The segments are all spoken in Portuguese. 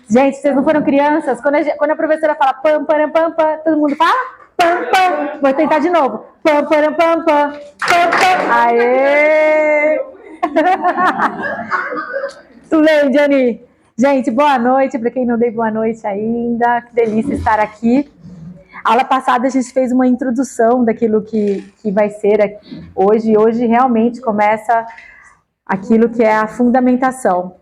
Gente, vocês não foram crianças? Quando a professora fala pam, pam, pam, pam, todo mundo fala pam, pam. Vou tentar de novo. Pam, pam, pam, pam, pam, pam. Aê! Tudo bem, Jenny? Gente, boa noite. Para quem não dei boa noite ainda, que delícia estar aqui. A aula passada a gente fez uma introdução daquilo que vai ser hoje. E hoje realmente começa aquilo que é a fundamentação.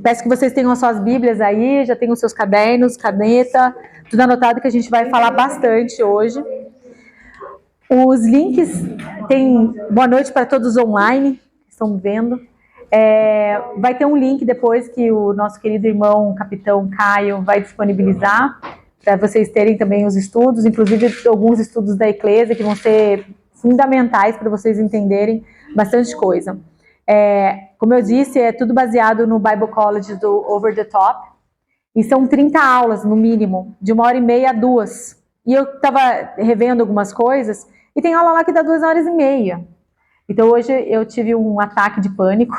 Peço que vocês tenham as suas bíblias aí, já tenham os seus cadernos, caneta, tudo anotado que a gente vai falar bastante hoje. Os links, tem boa noite para todos online, que estão vendo. Vai ter um link depois que o nosso querido irmão, capitão Caio, vai disponibilizar para vocês terem também os estudos, inclusive alguns estudos da Eclésia que vão ser fundamentais para vocês entenderem bastante coisa. Como eu disse, é tudo baseado no Bible College do Over the Top, e são 30 aulas, no mínimo, de 1h30 a 2. E eu estava revendo algumas coisas, e tem aula lá que dá 2h30. Então hoje eu tive um ataque de pânico,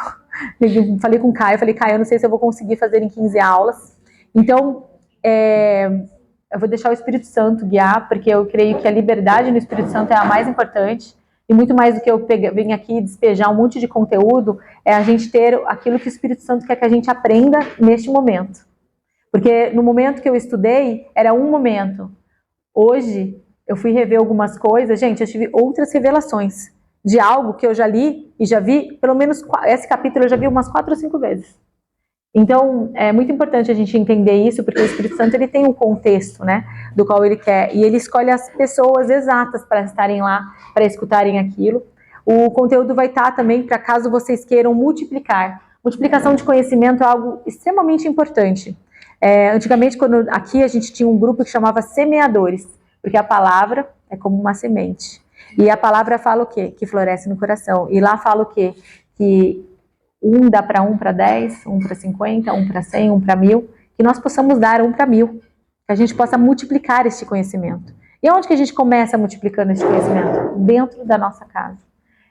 eu falei com o Caio, Caio, eu não sei se eu vou conseguir fazer em 15 aulas, então eu vou deixar o Espírito Santo guiar, porque eu creio que a liberdade no Espírito Santo é a mais importante, e muito mais do que eu venho aqui despejar um monte de conteúdo, é a gente ter aquilo que o Espírito Santo quer que a gente aprenda neste momento. Porque no momento que eu estudei, era um momento. Hoje, eu fui rever algumas coisas, gente, eu tive outras revelações de algo que eu já li e já vi, pelo menos esse capítulo eu já vi umas 4 ou 5 vezes. Então, é muito importante a gente entender isso, porque o Espírito Santo ele tem um contexto, né, do qual ele quer, e ele escolhe as pessoas exatas para estarem lá, para escutarem aquilo. O conteúdo vai estar também para caso vocês queiram multiplicar. Multiplicação de conhecimento é algo extremamente importante. Antigamente, quando aqui a gente tinha um grupo que chamava semeadores, porque a palavra é como uma semente. E a palavra fala o quê? Que floresce no coração. E lá fala o quê? Que um dá para 1 para 10, 1 para 50, 1 para 100, 1 para 1000, que nós possamos dar 1 para 1000, que a gente possa multiplicar este conhecimento. E onde que a gente começa multiplicando esse conhecimento? Dentro da nossa casa.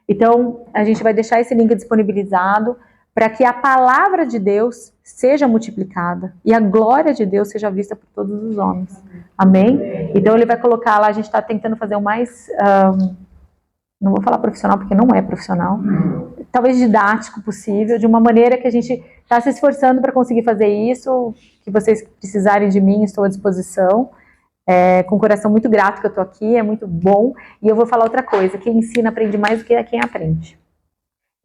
Então, a gente vai deixar esse link disponibilizado para que a palavra de Deus seja multiplicada e a glória de Deus seja vista por todos os homens. Amém? Então, ele vai colocar lá, a gente está tentando fazer o mais... não vou falar profissional, porque não é profissional, talvez didático possível, de uma maneira que a gente está se esforçando para conseguir fazer isso, que vocês precisarem de mim, estou à disposição, com um coração muito grato que eu estou aqui, é muito bom, e eu vou falar outra coisa, quem ensina aprende mais do que quem aprende.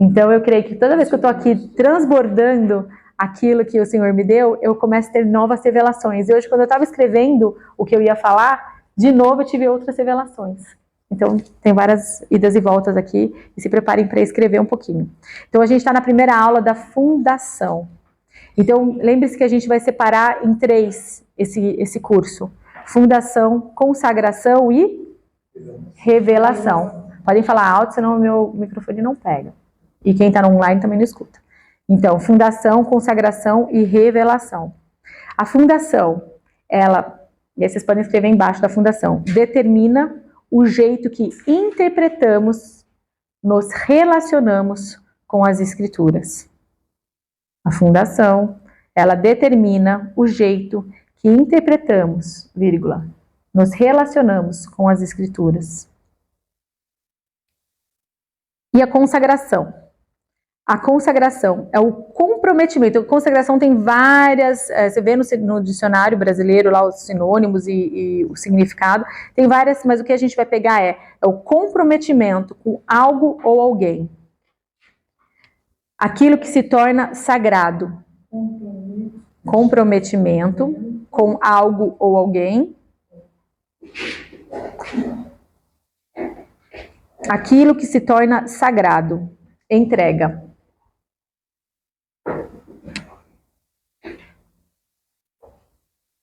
Então eu creio que toda vez que eu estou aqui transbordando aquilo que o Senhor me deu, eu começo a ter novas revelações, e hoje quando eu estava escrevendo o que eu ia falar, de novo eu tive outras revelações. Então, tem várias idas e voltas aqui, e se preparem para escrever um pouquinho. Então, a gente está na primeira aula da fundação. Então, lembre-se que a gente vai separar em 3 esse curso. Fundação, consagração e revelação. Podem falar alto, senão o meu microfone não pega. E quem está no online também não escuta. Então, fundação, consagração e revelação. A fundação, ela, e aí vocês podem escrever embaixo da fundação, determina o jeito que interpretamos, nos relacionamos com as Escrituras. A fundação, ela determina o jeito que interpretamos, vírgula, nos relacionamos com as Escrituras. E a consagração? A consagração é o comprometimento. A consagração tem várias, você vê no dicionário brasileiro lá os sinônimos e o significado, tem várias, mas o que a gente vai pegar é o comprometimento com algo ou alguém. Aquilo que se torna sagrado. Comprometimento com algo ou alguém. Aquilo que se torna sagrado. Entrega.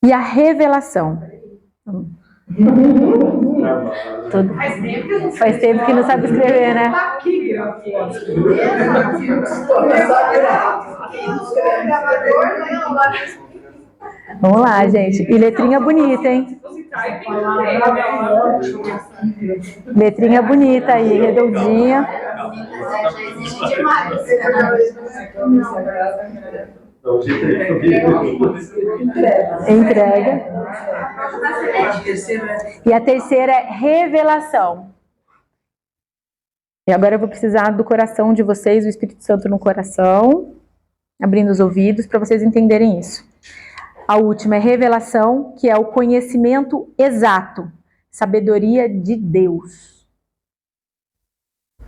E a revelação. Faz tempo que não sabe escrever, né? Vamos lá, gente. E letrinha bonita, hein? Letrinha bonita aí, redondinha. Entrega. E a terceira é revelação. E agora eu vou precisar do coração de vocês, o Espírito Santo no coração, abrindo os ouvidos para vocês entenderem isso. A última é revelação, que é o conhecimento exato, sabedoria de Deus.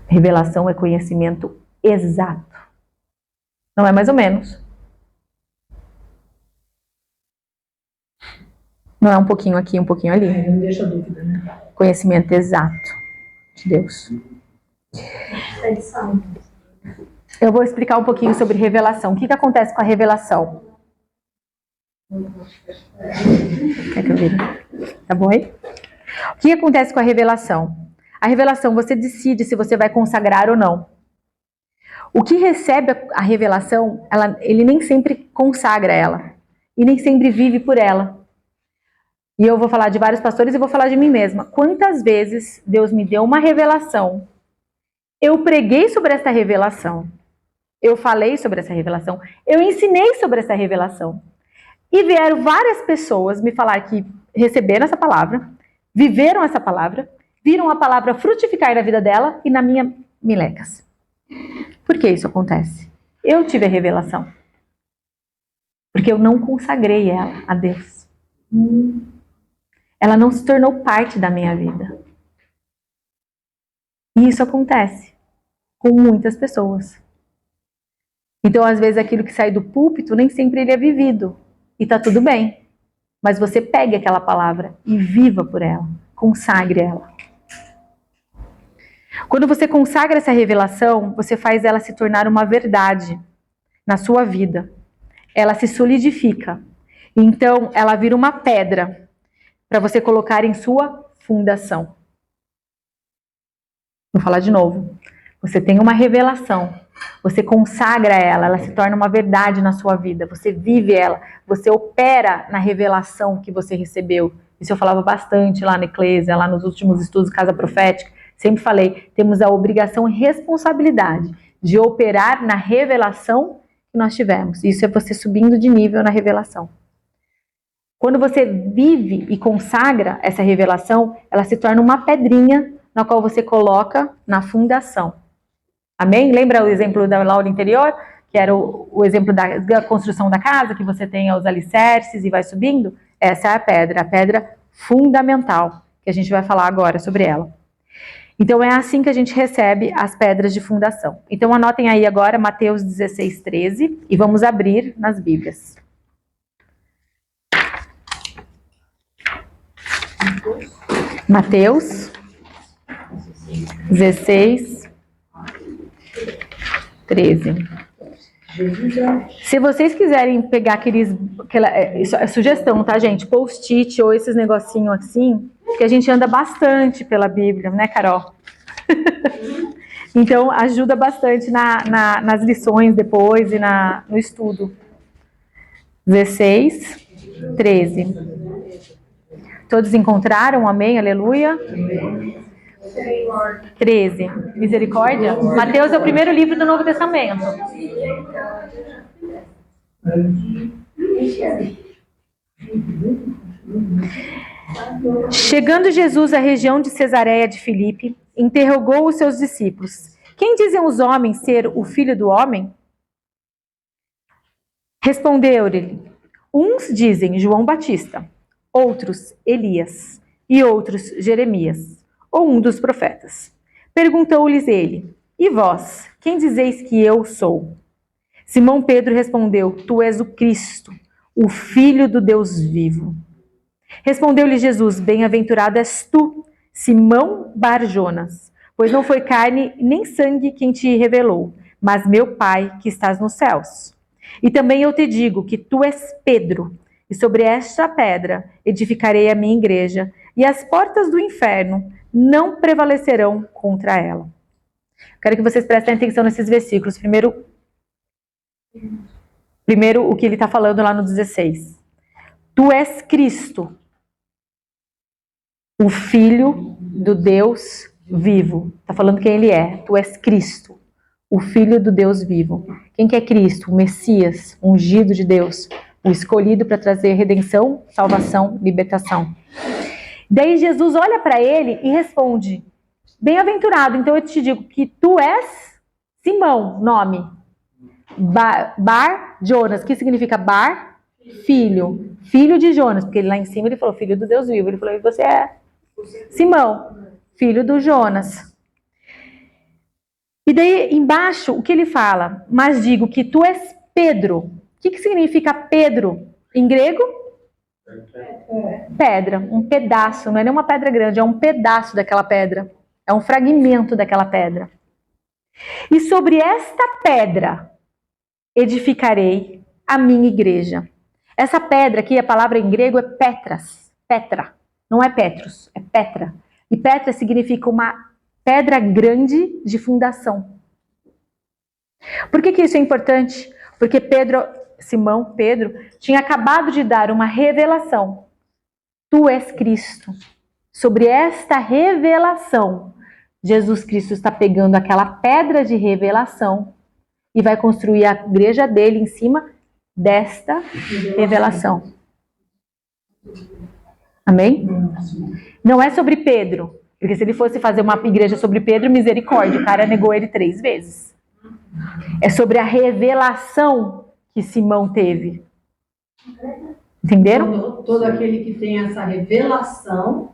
Revelação é conhecimento exato. Não é mais ou menos. Não é um pouquinho aqui, um pouquinho ali. Não deixa dúvida, né? Conhecimento exato de Deus. Eu vou explicar um pouquinho sobre revelação. O que acontece com a revelação? Quer que eu vire? Tá bom aí? O que acontece com a revelação? A revelação, você decide se você vai consagrar ou não. O que recebe a revelação, ele nem sempre consagra ela. E nem sempre vive por ela. E eu vou falar de vários pastores e vou falar de mim mesma. Quantas vezes Deus me deu uma revelação? Eu preguei sobre essa revelação. Eu falei sobre essa revelação. Eu ensinei sobre essa revelação. E vieram várias pessoas me falar que receberam essa palavra, viveram essa palavra, viram a palavra frutificar na vida dela e na minha milecas. Por que isso acontece? Eu tive a revelação. Porque eu não consagrei ela a Deus. Ela não se tornou parte da minha vida. E isso acontece com muitas pessoas. Então, às vezes, aquilo que sai do púlpito, nem sempre ele é vivido. E tá tudo bem. Mas você pegue aquela palavra e viva por ela. Consagre ela. Quando você consagra essa revelação, você faz ela se tornar uma verdade na sua vida. Ela se solidifica. Então, ela vira uma pedra para você colocar em sua fundação. Vou falar de novo. Você tem uma revelação, você consagra ela, ela se torna uma verdade na sua vida, você vive ela, você opera na revelação que você recebeu. Isso eu falava bastante lá na Eclésia, lá nos últimos estudos Casa Profética, sempre falei, temos a obrigação e responsabilidade de operar na revelação que nós tivemos. Isso é você subindo de nível na revelação. Quando você vive e consagra essa revelação, ela se torna uma pedrinha na qual você coloca na fundação. Amém? Lembra o exemplo da aula anterior? Que era o exemplo da construção da casa, que você tem os alicerces e vai subindo? Essa é a pedra fundamental, que a gente vai falar agora sobre ela. Então é assim que a gente recebe as pedras de fundação. Então anotem aí agora Mateus 16, 13 e vamos abrir nas Bíblias. Mateus 16, 13. Se vocês quiserem pegar isso é sugestão, tá, gente? Post-it ou esses negocinhos assim, que a gente anda bastante pela Bíblia, né, Carol? Então, ajuda bastante nas lições depois e no estudo. 16, 13. Todos encontraram? Amém? Aleluia? 13. Misericórdia? Mateus é o primeiro livro do Novo Testamento. Chegando Jesus à região de Cesareia de Filipe, interrogou os seus discípulos: quem dizem os homens ser o Filho do Homem? Respondeu-lhe: uns dizem João Batista, outros Elias e outros Jeremias, ou um dos profetas. Perguntou-lhes ele: e vós, quem dizeis que eu sou? Simão Pedro respondeu: tu és o Cristo, o Filho do Deus vivo. Respondeu-lhe Jesus: bem-aventurado és tu, Simão Bar-Jonas, pois não foi carne nem sangue quem te revelou, mas meu Pai que estás nos céus. E também eu te digo que tu és Pedro, e sobre esta pedra edificarei a minha igreja, e as portas do inferno não prevalecerão contra ela. Quero que vocês prestem atenção nesses versículos. Primeiro o que ele está falando lá no 16. Tu és Cristo, o Filho do Deus vivo. Está falando quem ele é. Tu és Cristo, o Filho do Deus vivo. Quem que é Cristo? O Messias, o ungido de Deus, o escolhido para trazer redenção, salvação, libertação. Daí Jesus olha para ele e responde: bem-aventurado, então eu te digo que tu és Simão, nome. Bar Jonas, que significa Bar? Filho. Filho de Jonas, porque lá em cima ele falou filho do Deus vivo. Ele falou: e você é Simão, filho do Jonas. E daí embaixo o que ele fala? Mas digo que tu és Pedro. O que significa Pedro em grego? Pedra, um pedaço, não é nem uma pedra grande, é um pedaço daquela pedra. É um fragmento daquela pedra. E sobre esta pedra edificarei a minha igreja. Essa pedra aqui, a palavra em grego é Petras. Petra. Não é Petros, é Petra. E Petra significa uma pedra grande de fundação. Por que isso é importante? Porque Simão Pedro, tinha acabado de dar uma revelação. Tu és Cristo. Sobre esta revelação, Jesus Cristo está pegando aquela pedra de revelação e vai construir a igreja dele em cima desta revelação. Amém? Não é sobre Pedro, porque se ele fosse fazer uma igreja sobre Pedro, misericórdia, o cara negou ele 3 vezes. É sobre a revelação que Simão teve. Entenderam? Todo aquele que tem essa revelação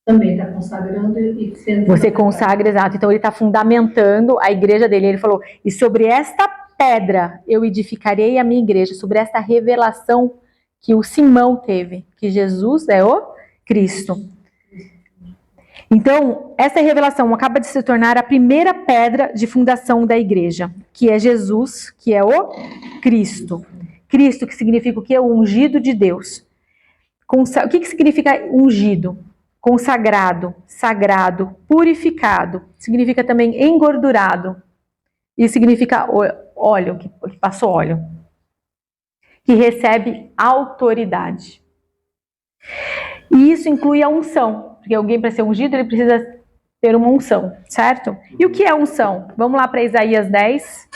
também está consagrando e sendo... Você consagra, exato. Então ele está fundamentando a igreja dele. Ele falou, e sobre esta pedra eu edificarei a minha igreja, sobre esta revelação que o Simão teve, que Jesus é o Cristo. Então, essa revelação acaba de se tornar a primeira pedra de fundação da igreja, que é Jesus, que é o Cristo. Cristo, que significa o quê? O ungido de Deus. O que significa ungido? Consagrado, sagrado, purificado. Significa também engordurado. E significa óleo, que passou óleo. Que recebe autoridade. E isso inclui a unção. Porque alguém, para ser ungido, ele precisa ter uma unção, certo? E o que é unção? Vamos lá para Isaías 10.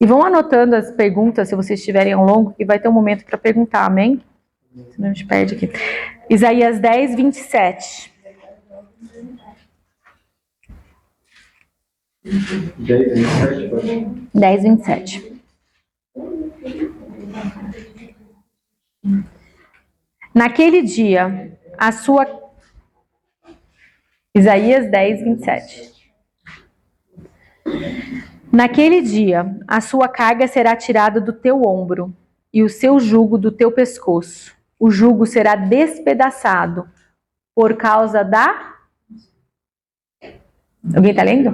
E vão anotando as perguntas, se vocês estiverem ao longo, que vai ter um momento para perguntar, amém? Senão a gente perde aqui. Isaías 10, 27. 10, 27. Naquele dia, a sua... Isaías 10, 27. Naquele dia, a sua carga será tirada do teu ombro e o seu jugo do teu pescoço. O jugo será despedaçado por causa da... Alguém está lendo?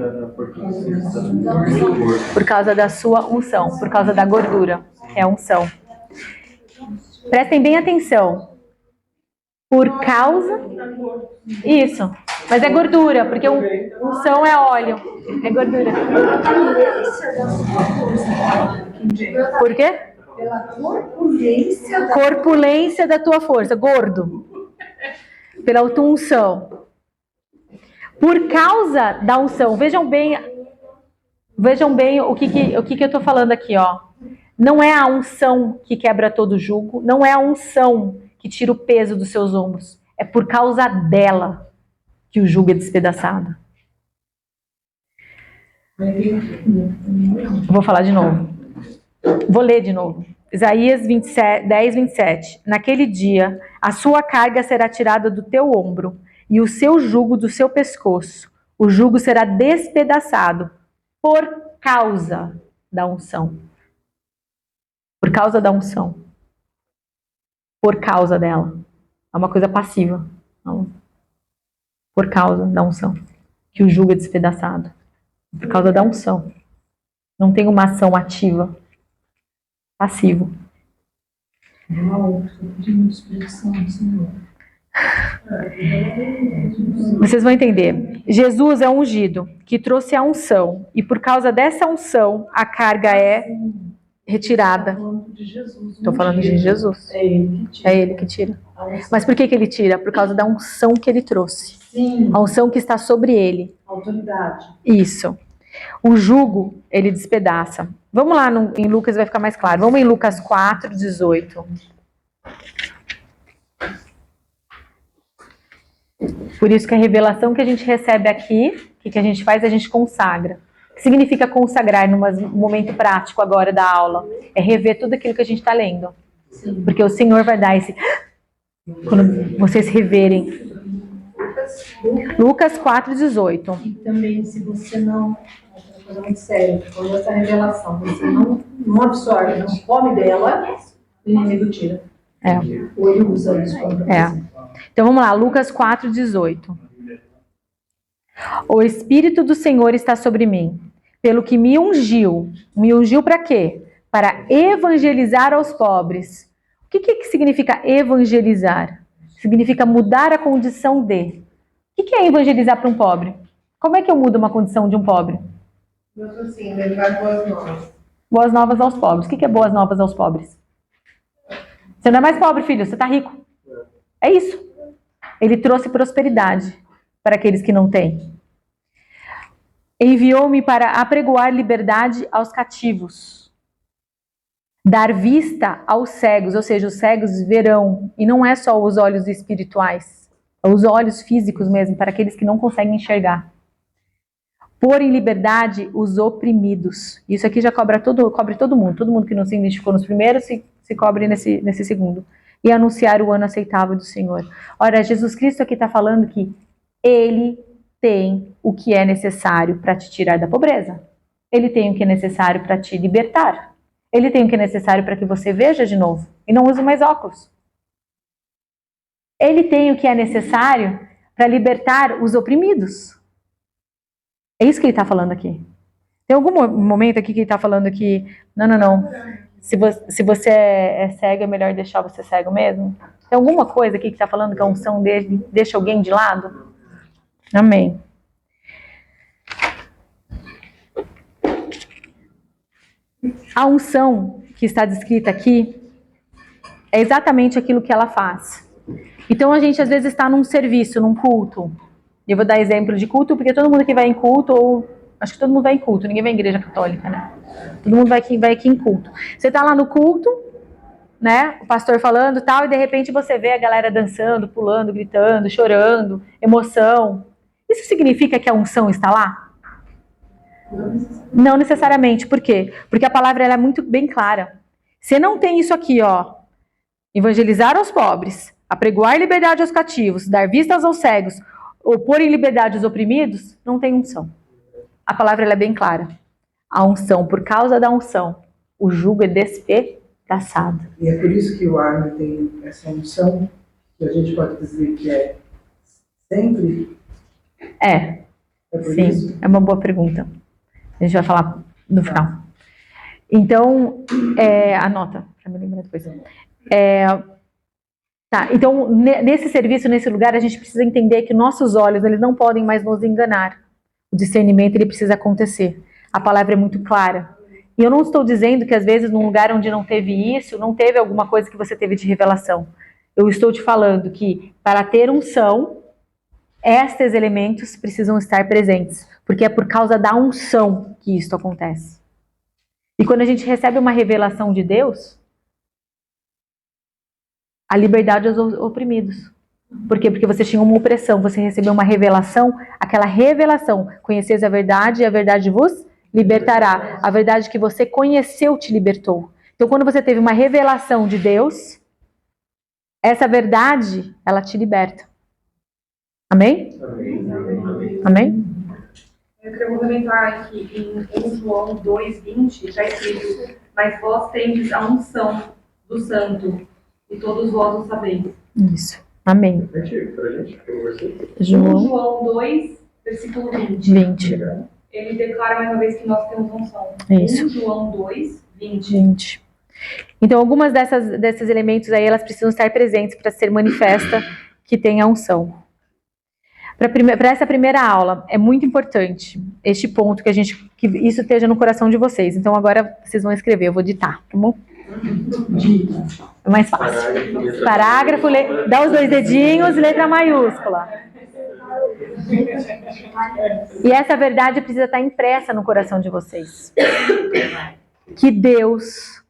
Por causa da sua unção, por causa da gordura. É a unção. Prestem bem atenção. Por causa... Isso. Mas é gordura, porque unção é óleo. É gordura. Por quê? Pela corpulência. Corpulência da tua força. Gordo. Pela tua unção. Por causa da unção. Vejam bem o que eu estou falando aqui, ó. Não é a unção que quebra todo jugo. Não é a unção que tira o peso dos seus ombros. É por causa dela que o jugo é despedaçado. Vou falar de novo. Vou ler de novo. Isaías 10, 27. Naquele dia, a sua carga será tirada do teu ombro e o seu jugo do seu pescoço. O jugo será despedaçado por causa da unção. Por causa da unção. Por causa dela. É uma coisa passiva. Não. Por causa da unção. Que o jugo é despedaçado. Por causa da unção. Não tem uma ação ativa. Passivo. Vocês vão entender. Jesus é ungido, que trouxe a unção. E por causa dessa unção, a carga é retirada. falando de Jesus. Estou falando de Jesus. É ele que tira. É ele que tira. A unção. Mas por que ele tira? Por causa da unção que ele trouxe. Sim. A unção que está sobre ele. Autoridade. Isso. O jugo, ele despedaça. Vamos lá em Lucas, vai ficar mais claro. Vamos em Lucas 4:18. Por isso que a revelação que a gente recebe aqui, o que a gente faz? A gente consagra. O que significa consagrar num momento prático agora da aula? É rever tudo aquilo que a gente está lendo. Sim. Porque o Senhor vai dar esse... Quando vocês reverem. Lucas 4:18. E também, se você não... É uma coisa muito séria. Quando essa revelação você não absorve, não come dela, o inimigo tira. É. Ou ele usa isso contra você. Então vamos lá, Lucas 4:18. O Espírito do Senhor está sobre mim, pelo que me ungiu. Me ungiu para quê? Para evangelizar aos pobres. O que significa evangelizar? Significa mudar a condição de. O que é evangelizar para um pobre? Como é que eu mudo uma condição de um pobre? Assim, levar boas novas. Boas novas aos pobres. O que é boas novas aos pobres? Você não é mais pobre, filho, você está rico. É isso. Ele trouxe prosperidade para aqueles que não têm. Enviou-me para apregoar liberdade aos cativos, dar vista aos cegos, ou seja, os cegos verão, e não é só os olhos espirituais, é os olhos físicos mesmo, para aqueles que não conseguem enxergar. Pôr em liberdade os oprimidos. Isso aqui já cobre todo mundo que não se identificou nos primeiros se cobre nesse segundo. E anunciar o ano aceitável do Senhor. Ora, Jesus Cristo aqui está falando que Ele tem o que é necessário para te tirar da pobreza. Ele tem o que é necessário para te libertar. Ele tem o que é necessário para que você veja de novo e não use mais óculos. Ele tem o que é necessário para libertar os oprimidos. É isso que ele está falando aqui. Tem algum momento aqui que ele está falando que não. Se você é cego, é melhor deixar você cego mesmo? Tem alguma coisa aqui que está falando que a unção dele deixa alguém de lado? Amém. A unção que está descrita aqui é exatamente aquilo que ela faz. Então a gente às vezes está num serviço, num culto. Eu vou dar exemplo de culto, porque todo mundo que vai em culto, ou acho que todo mundo vai em culto, ninguém vai em igreja católica, né? Todo mundo vai aqui em culto. Você está lá no culto, né? O pastor falando e tal, e de repente você vê a galera dançando, pulando, gritando, chorando, emoção. Isso significa que a unção está lá? Não necessariamente. Por quê? Porque a palavra ela é muito bem clara. Você não tem isso aqui, ó. Evangelizar aos pobres, apregoar liberdade aos cativos, dar vistas aos cegos, ou pôr em liberdade os oprimidos, não tem unção. A palavra ela é bem clara. A unção, por causa da unção, o jugo é despedaçado. E é por isso que o Arno tem essa unção, que a gente pode dizer que é sempre? É por sim, isso? é uma boa pergunta. A gente vai falar no final. Então, anota, para me lembrar depois. Tá, então, nesse serviço, nesse lugar, a gente precisa entender que nossos olhos, eles não podem mais nos enganar. O discernimento, ele precisa acontecer. A palavra é muito clara. E eu não estou dizendo que, às vezes, num lugar onde não teve isso, não teve alguma coisa que você teve de revelação. Eu estou te falando que, para ter unção, estes elementos precisam estar presentes. Porque é por causa da unção que isso acontece. E quando a gente recebe uma revelação de Deus, a liberdade aos oprimidos. Por quê? Porque você tinha uma opressão, você recebeu uma revelação, aquela revelação, conheceis a verdade e a verdade vos libertará. A verdade que você conheceu te libertou. Então, quando você teve uma revelação de Deus, essa verdade, ela te liberta. Amém? Amém? Eu queria complementar que em 1 João 2,20 está escrito: mas vós tendes a unção do santo, e todos vós o sabeis. Isso. Amém. Pra gente, João 2, versículo 20. Ele declara mais uma vez que nós temos unção. Isso. 1 João 2, 20. 20. Então, algumas desses elementos aí, elas precisam estar presentes para ser manifesta que tem a unção. Para essa primeira aula, é muito importante este ponto que isso esteja no coração de vocês. Então agora vocês vão escrever, eu vou ditar, tá bom? É mais fácil. Parágrafo, dá os 2 dedinhos, letra maiúscula. E essa verdade precisa estar impressa no coração de vocês. Que Deus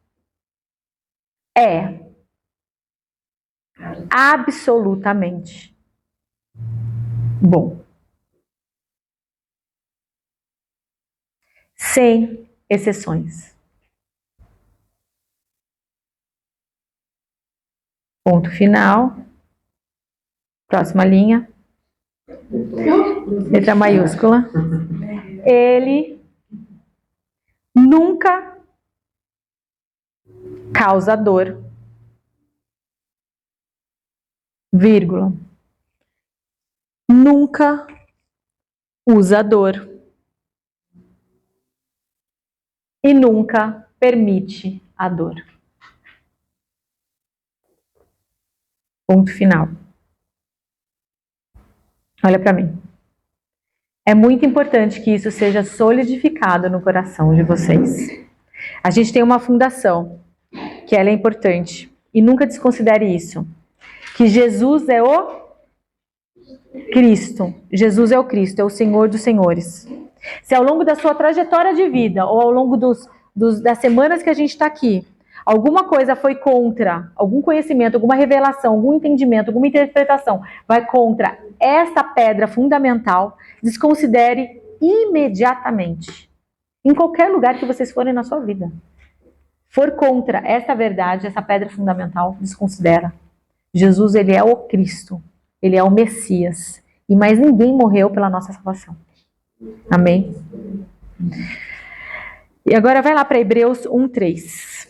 é absolutamente bom. Sem exceções. Ponto final. Próxima linha. Letra maiúscula. Ele nunca causa dor. Vírgula. Nunca usa dor. E nunca permite a dor. Ponto final. Olha para mim. É muito importante que isso seja solidificado no coração de vocês. A gente tem uma fundação, que ela é importante. E nunca desconsidere isso. Que Jesus é o Cristo. Jesus é o Cristo, é o Senhor dos Senhores. Se ao longo da sua trajetória de vida, ou ao longo das semanas que a gente está aqui, alguma coisa foi contra, algum conhecimento, alguma revelação, algum entendimento, alguma interpretação, vai contra essa pedra fundamental, desconsidere imediatamente. Em qualquer lugar que vocês forem na sua vida. For contra essa verdade, essa pedra fundamental, desconsidera. Jesus, ele é o Cristo, ele é o Messias, e mais ninguém morreu pela nossa salvação. Amém? E agora vai lá para Hebreus 1:3.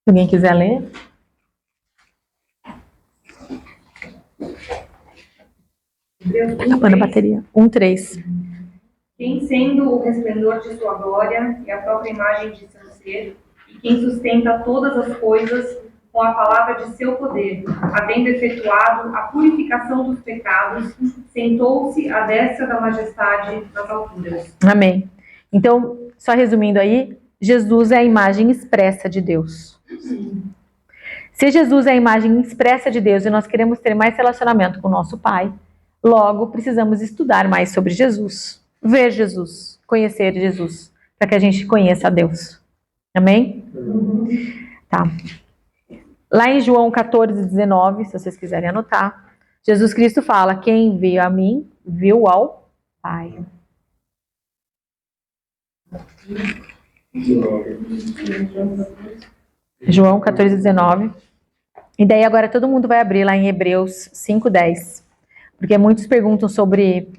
Se alguém quiser ler. Acabando a bateria. 1:3. Quem sendo o resplendor de sua glória e a própria imagem de seu ser, e quem sustenta todas as coisas com a palavra de seu poder, havendo efetuado a purificação dos pecados, sentou-se à destra da majestade nas alturas. Amém. Então, só resumindo aí, Jesus é a imagem expressa de Deus. Se Jesus é a imagem expressa de Deus e nós queremos ter mais relacionamento com o nosso Pai, logo precisamos estudar mais sobre Jesus, ver Jesus, conhecer Jesus, para que a gente conheça a Deus. Amém? Tá. Lá em João 14:19, se vocês quiserem anotar, Jesus Cristo fala: quem viu a mim, viu ao Pai. João 14:19. E daí agora todo mundo vai abrir lá em Hebreus 5:10. Porque muitos perguntam sobre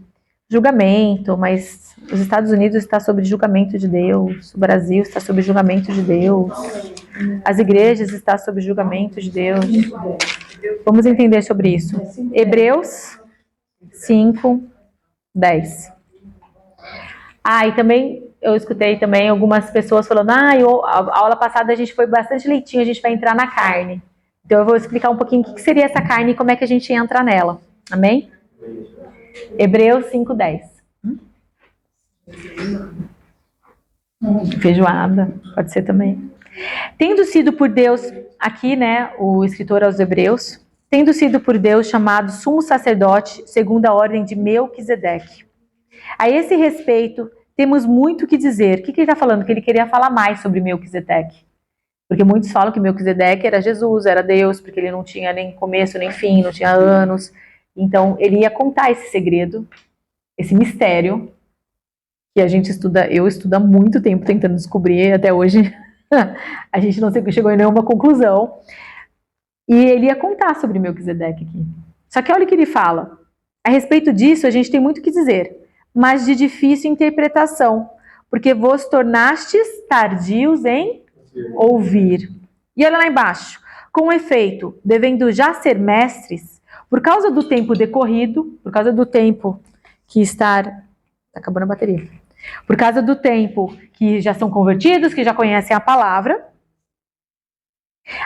julgamento, mas os Estados Unidos está sob julgamento de Deus, o Brasil está sob julgamento de Deus, as igrejas estão sob julgamento de Deus. Vamos entender sobre isso. Hebreus 5:10. E também eu escutei também algumas pessoas falando: a aula passada a gente foi bastante leitinho, a gente vai entrar na carne. Então eu vou explicar um pouquinho o que seria essa carne e como é que a gente entra nela. Amém? Hebreus 5:10. Feijoada, pode ser também. Tendo sido por Deus, aqui, né, o escritor aos Hebreus, tendo sido por Deus chamado sumo sacerdote segundo a ordem de Melquisedeque. A esse respeito, temos muito o que dizer. O que ele está falando? Que ele queria falar mais sobre Melquisedeque. Porque muitos falam que Melquisedeque era Jesus, era Deus, porque ele não tinha nem começo nem fim, não tinha anos. Então, ele ia contar esse segredo, esse mistério, que a gente estuda, eu estudo há muito tempo tentando descobrir, até hoje a gente não chegou em nenhuma conclusão. E ele ia contar sobre Melquisedeque aqui. Só que olha o que ele fala. A respeito disso, a gente tem muito o que dizer, mas de difícil interpretação, porque vos tornastes tardios em ouvir. E olha lá embaixo. Com efeito, devendo já ser mestres, por causa do tempo decorrido, por causa do tempo que está acabando a bateria, por causa do tempo que já são convertidos, que já conhecem a palavra,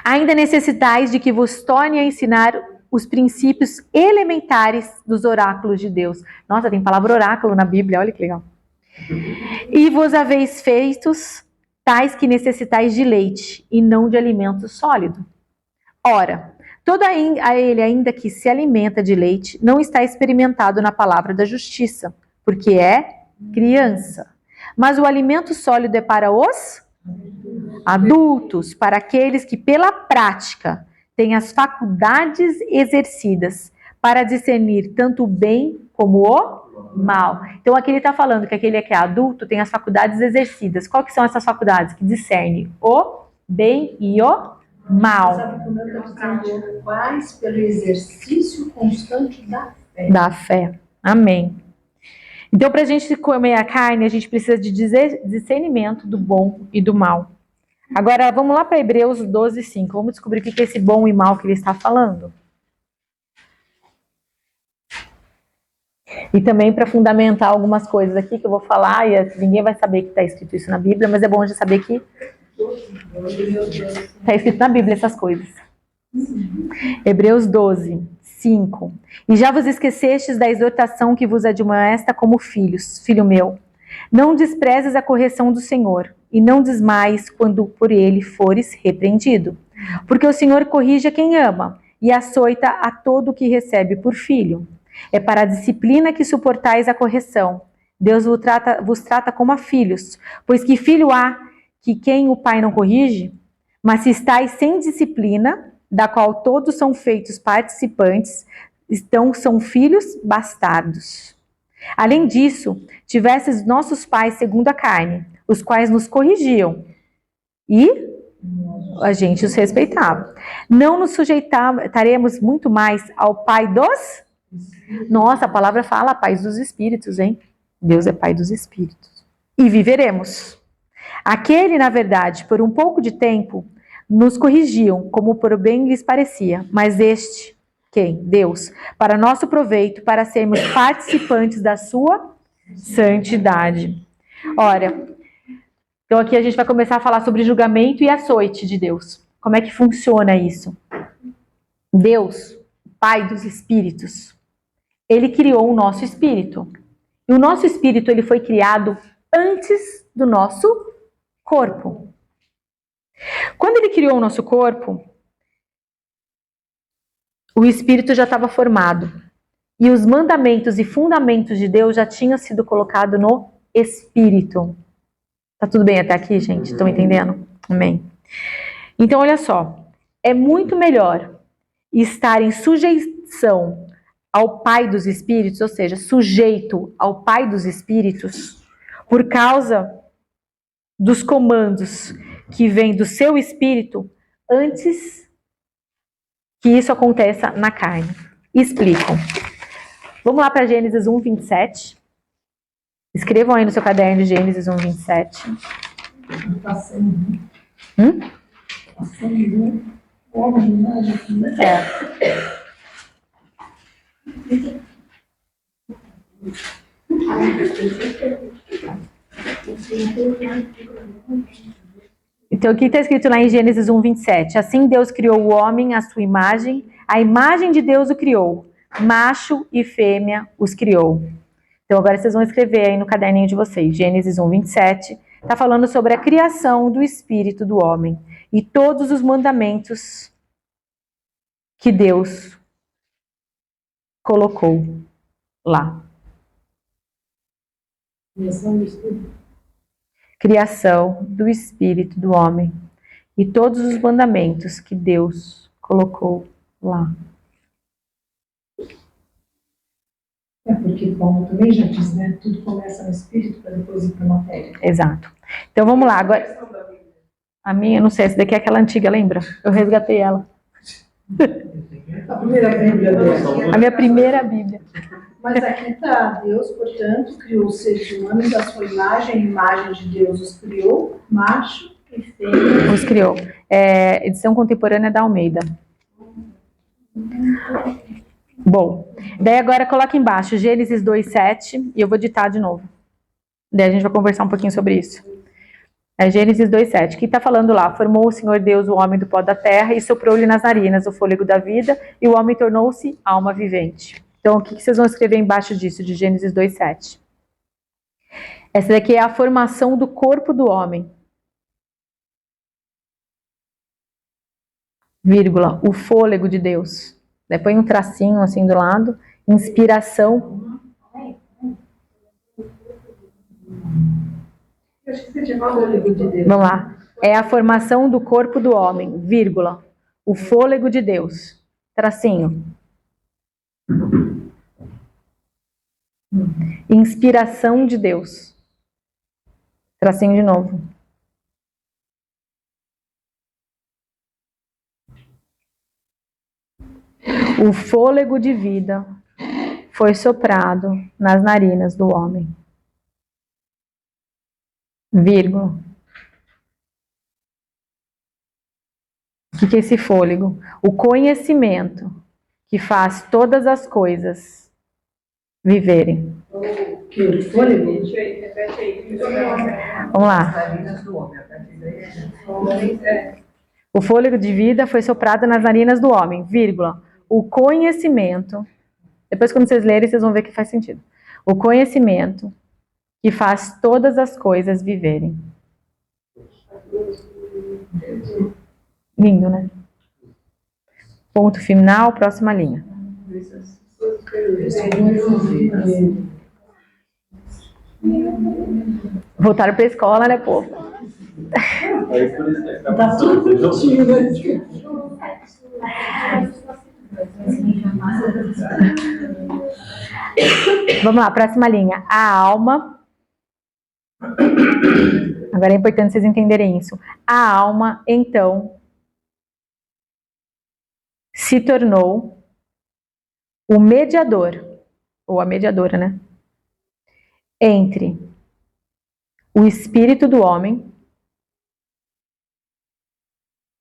ainda necessitais de que vos torne a ensinar os princípios elementares dos oráculos de Deus. Nossa, tem palavra oráculo na Bíblia, olha que legal. E vos haveis feitos tais que necessitais de leite, e não de alimento sólido. Ora, todo a ele ainda que se alimenta de leite, não está experimentado na palavra da justiça, porque é criança. Mas o alimento sólido é para os adultos, para aqueles que pela prática têm as faculdades exercidas para discernir tanto o bem como o mal. Então aqui ele está falando que aquele que é adulto tem as faculdades exercidas. Qual que são essas faculdades? Que discerne o bem e o mal. Sabe como eu estou dizendo? Faz pelo exercício constante da fé. Da fé. Amém. Então, para a gente comer a carne, a gente precisa de discernimento do bom e do mal. Agora, vamos lá para Hebreus 12, 5. Vamos descobrir o que é esse bom e mal que ele está falando. E também para fundamentar algumas coisas aqui que eu vou falar, e ninguém vai saber que está escrito isso na Bíblia, mas é bom já saber que está escrito na Bíblia essas coisas. Hebreus 12, 5. E já vos esquecestes da exortação que vos admoesta como filhos, filho meu. Não desprezes a correção do Senhor, e não desmaies quando por ele fores repreendido. Porque o Senhor corrige a quem ama, e açoita a todo o que recebe por filho. É para a disciplina que suportais a correção. Deus vos trata como a filhos, pois que filho há que quem o pai não corrige? Mas se estáis sem disciplina, da qual todos são feitos participantes, são filhos bastardos. Além disso, tivesses nossos pais segundo a carne, os quais nos corrigiam, e a gente os respeitava. Não nos sujeitaremos muito mais ao Pai dos... Nossa, a palavra fala Pai dos Espíritos, hein? Deus é Pai dos Espíritos. E viveremos. Aquele, na verdade, por um pouco de tempo, nos corrigiam, como por bem lhes parecia. Mas este, quem? Deus, para nosso proveito, para sermos participantes da sua santidade. Ora, então aqui a gente vai começar a falar sobre julgamento e açoite de Deus. Como é que funciona isso? Deus, Pai dos Espíritos, Ele criou o nosso espírito. E o nosso espírito ele foi criado antes do nosso corpo. Quando ele criou o nosso corpo, o espírito já estava formado. E os mandamentos e fundamentos de Deus já tinham sido colocados no espírito. Tá tudo bem até aqui, gente? Estão entendendo? Amém. Então, olha só. É muito melhor estar em sujeição ao Pai dos Espíritos, ou seja, sujeito ao Pai dos Espíritos, por causa dos comandos que vêm do seu espírito, antes que isso aconteça na carne. Explicam. Vamos lá para Gênesis 1, 27. Escrevam aí no seu caderno Gênesis 1, 27. Então, o que está escrito lá em Gênesis 1, 27? Assim Deus criou o homem à sua imagem, a imagem de Deus o criou, macho e fêmea os criou. Então, agora vocês vão escrever aí no caderninho de vocês, Gênesis 1, 27, está falando sobre a criação do espírito do homem e todos os mandamentos que Deus colocou lá. Criação do espírito do homem e todos os mandamentos que Deus colocou lá. É porque, como também já disse, né? Tudo começa no espírito para depois ir para a matéria. Exato. Então vamos lá. Agora, a minha, não sei, essa daqui é aquela antiga, lembra? Eu resgatei ela. A primeira Bíblia dela. A minha primeira Bíblia. Mas aqui está, Deus, portanto, criou os seres humanos à sua imagem, a imagem de Deus os criou, macho e fêmea. Os criou. Edição contemporânea da Almeida. Bom, daí agora coloca embaixo Gênesis 2:7 e eu vou ditar de novo. Daí a gente vai conversar um pouquinho sobre isso. É Gênesis 2:7. Que está falando lá? Formou o Senhor Deus o homem do pó da terra e soprou-lhe nas narinas o fôlego da vida e o homem tornou-se alma vivente. Então, o que vocês vão escrever embaixo disso, de Gênesis 2:7? Essa daqui é a formação do corpo do homem. Vírgula, o fôlego de Deus. Daí põe um tracinho assim do lado. Inspiração. Eu acho que você tinha fôlego de Deus. Vamos lá. É a formação do corpo do homem, vírgula, o fôlego de Deus. Tracinho. Inspiração de Deus. Tracinho de novo. O fôlego de vida foi soprado nas narinas do homem. Vírgula. O que é esse fôlego? O conhecimento que faz todas as coisas viverem. Que o fôlego? Repete aí. Vamos lá. Narinas do homem, a partir daí. O fôlego de vida foi soprado nas narinas do homem, vírgula. O conhecimento, depois quando vocês lerem, vocês vão ver que faz sentido. O conhecimento que faz todas as coisas viverem. Lindo, né? Ponto final, próxima linha. Voltaram para a escola, né, povo? Tá tudo bonitinho, né? Vamos lá, próxima linha. A alma. Agora é importante vocês entenderem isso. A alma, então, se tornou o mediador, ou a mediadora, né? Entre o espírito do homem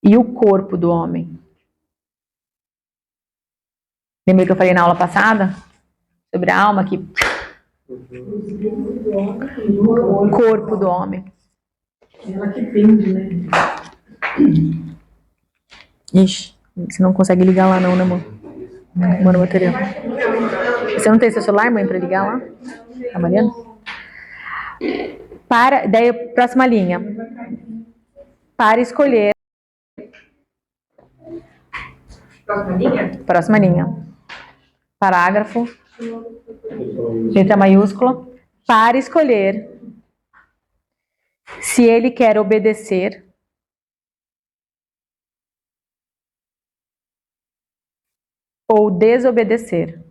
e o corpo do homem. Lembra que eu falei na aula passada? Sobre a alma que... O corpo do homem. Ela que pende, né? Ixi, você não consegue ligar lá não, né, amor? Manda o material. Você não tem seu celular, mãe, pra ligar lá? Tá, Mariana? Daí, próxima linha. Para escolher... Próxima linha? Próxima linha. Parágrafo. Letra maiúscula. Para escolher se ele quer obedecer ou desobedecer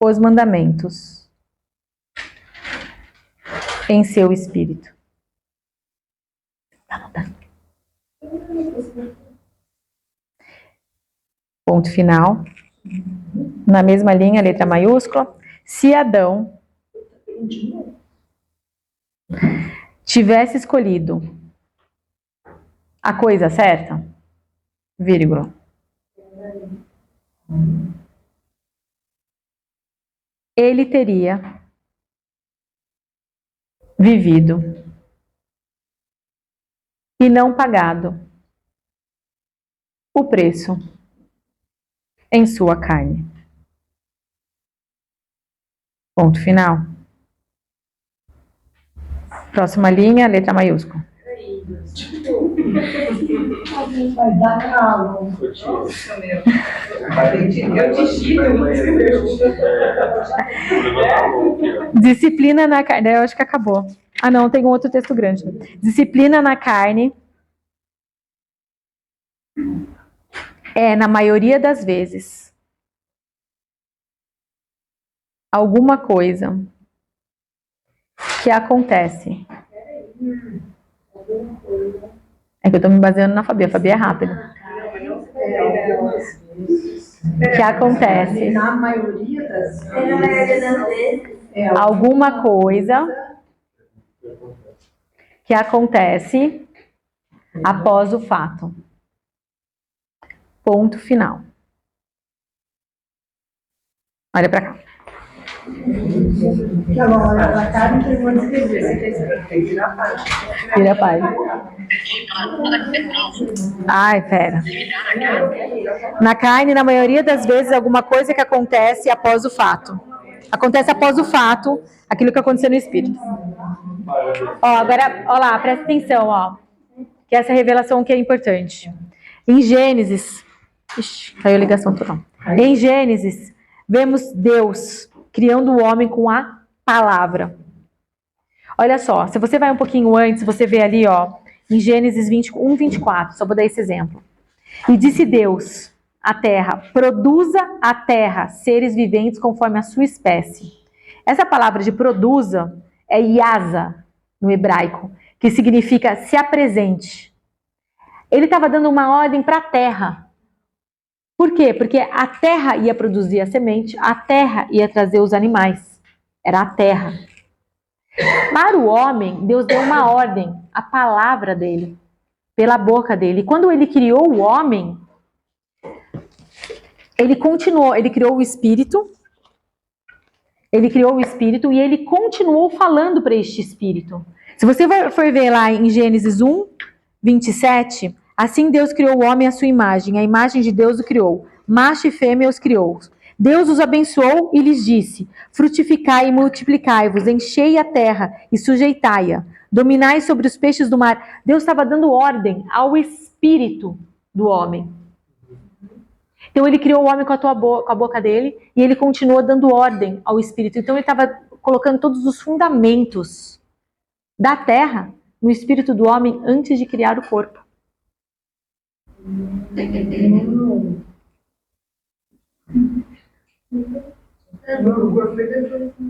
os mandamentos em seu espírito. Ponto final. Na mesma linha, letra maiúscula. Se Adão tivesse escolhido a coisa certa, vírgula, ele teria vivido e não pagado o preço em sua carne. Ponto final. Próxima linha, letra maiúscula. Vai dar calo. Nossa, meu. Eu digito. Disciplina na carne. Eu acho que acabou. Ah, não, tem um outro texto grande. Disciplina na carne é, na maioria das vezes, alguma coisa que acontece. É que eu tô me baseando na Fabi. A Fabi é rápida. Que acontece. Na maioria das vezes. Alguma coisa que acontece após o fato. Ponto final. Olha pra cá. Tá bom, olha pra cara e eu vou escrever. Você quer escrever? Tem que virar a página. Vira a página. Ai, pera. Na carne, na maioria das vezes, alguma coisa que acontece após o fato. Acontece após o fato, aquilo que aconteceu no espírito. Ó, agora, ó lá, presta atenção, ó. Que essa revelação que é importante. Em Gênesis, ixi, caiu a ligação total. Em Gênesis, vemos Deus criando o homem com a palavra. Olha só, se você vai um pouquinho antes, você vê ali, ó, em Gênesis 21, 24, só vou dar esse exemplo. E disse Deus à terra, produza a terra seres viventes conforme a sua espécie. Essa palavra de produza é yasa, no hebraico, que significa se apresente. Ele estava dando uma ordem para a terra. Por quê? Porque a terra ia produzir a semente, a terra ia trazer os animais. Era a terra. Para o homem, Deus deu uma ordem, a palavra dele, pela boca dele. E quando ele criou o homem, ele continuou, ele criou o espírito, e ele continuou falando para este espírito. Se você for ver lá em Gênesis 1, 27, assim Deus criou o homem à sua imagem, a imagem de Deus o criou, macho e fêmea os criou. Deus os abençoou e lhes disse, frutificai e multiplicai-vos, enchei a terra e sujeitai-a, dominai sobre os peixes do mar. Deus estava dando ordem ao espírito do homem. Então ele criou o homem com a boca dele e ele continuou dando ordem ao espírito. Então ele estava colocando todos os fundamentos da terra no espírito do homem antes de criar o corpo.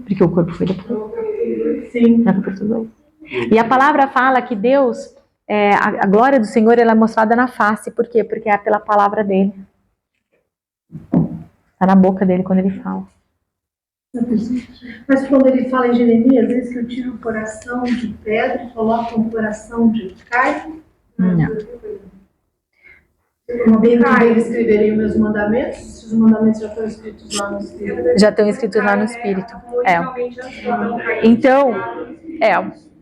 Porque o corpo foi depois. Sim. E a palavra fala que Deus, a glória do Senhor, ela é mostrada na face. Por quê? Porque é pela palavra dele. Está na boca dele quando ele fala. Mas quando ele fala em Jeremias, diz que eu tiro o coração de pedra e coloco um coração de carne. Não. Dentro dele escreverei meus mandamentos. Se os mandamentos já estão escritos lá no Espírito. Já estão escritos lá no Espírito. Então,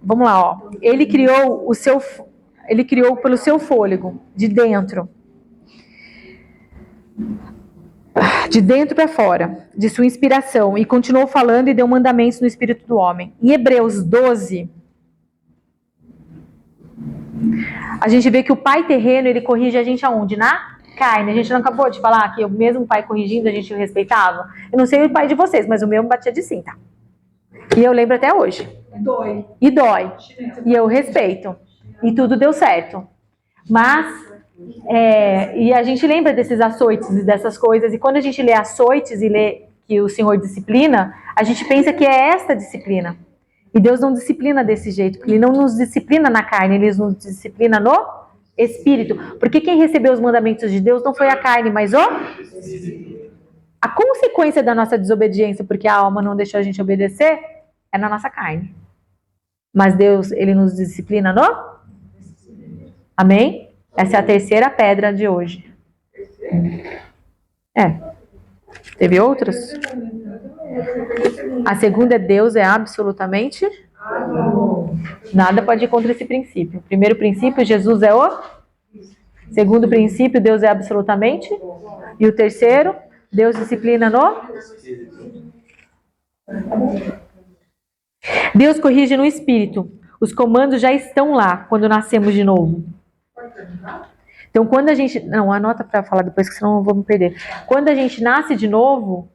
vamos lá, ó. Ele criou pelo seu fôlego, de dentro para fora, de sua inspiração, e continuou falando e deu mandamentos no espírito do homem. Em Hebreus 12, a gente vê que o pai terreno, ele corrige a gente aonde? Na carne. A gente não acabou de falar que o mesmo pai corrigindo a gente respeitava? Eu não sei o pai de vocês, mas o meu batia de cinta. E eu lembro até hoje. Dói. E dói. E eu respeito. E tudo deu certo. Mas e a gente lembra desses açoites e dessas coisas, e quando a gente lê açoites e lê que o Senhor disciplina, a gente pensa que é esta disciplina. E Deus não disciplina desse jeito, porque Ele não nos disciplina na carne, Ele nos disciplina no Espírito. Porque quem recebeu os mandamentos de Deus não foi a carne, mas a consequência da nossa desobediência, porque a alma não deixou a gente obedecer, é na nossa carne. Mas Deus, Ele nos disciplina no? Amém? Essa é a terceira pedra de hoje. Teve outras? A segunda é Deus é absolutamente nada pode ir contra esse princípio. O primeiro princípio, Jesus é o. Segundo princípio, Deus é absolutamente. E o terceiro, Deus disciplina no. Deus corrige no espírito. Os comandos já estão lá quando nascemos de novo. Então, quando a gente... Não, anota para falar depois, que senão eu vou me perder. Quando a gente nasce de novo,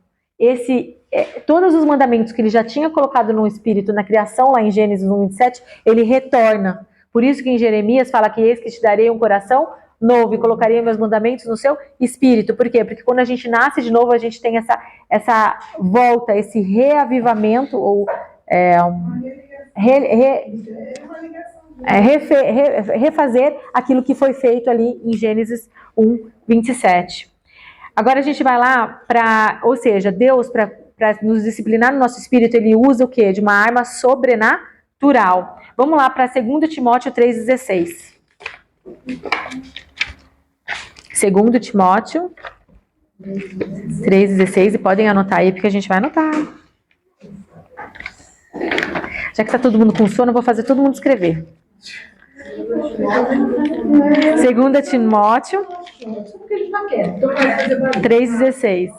todos os mandamentos que ele já tinha colocado no Espírito, na criação, lá em Gênesis 1, 27, ele retorna. Por isso que em Jeremias fala que eis que te darei um coração novo e colocarei meus mandamentos no seu Espírito. Por quê? Porque quando a gente nasce de novo, a gente tem essa volta, esse reavivamento, ou refazer aquilo que foi feito ali em Gênesis 1, 27. Agora a gente vai lá ou seja, Deus, para nos disciplinar no nosso espírito, Ele usa o quê? De uma arma sobrenatural. Vamos lá para 2 Timóteo 3,16. 2 Timóteo 3,16, e podem anotar aí, porque a gente vai anotar. Já que está todo mundo com sono, eu vou fazer todo mundo escrever. 2 Timóteo Só porque ele tá quieto. Então vai fazer barulho. 3,16.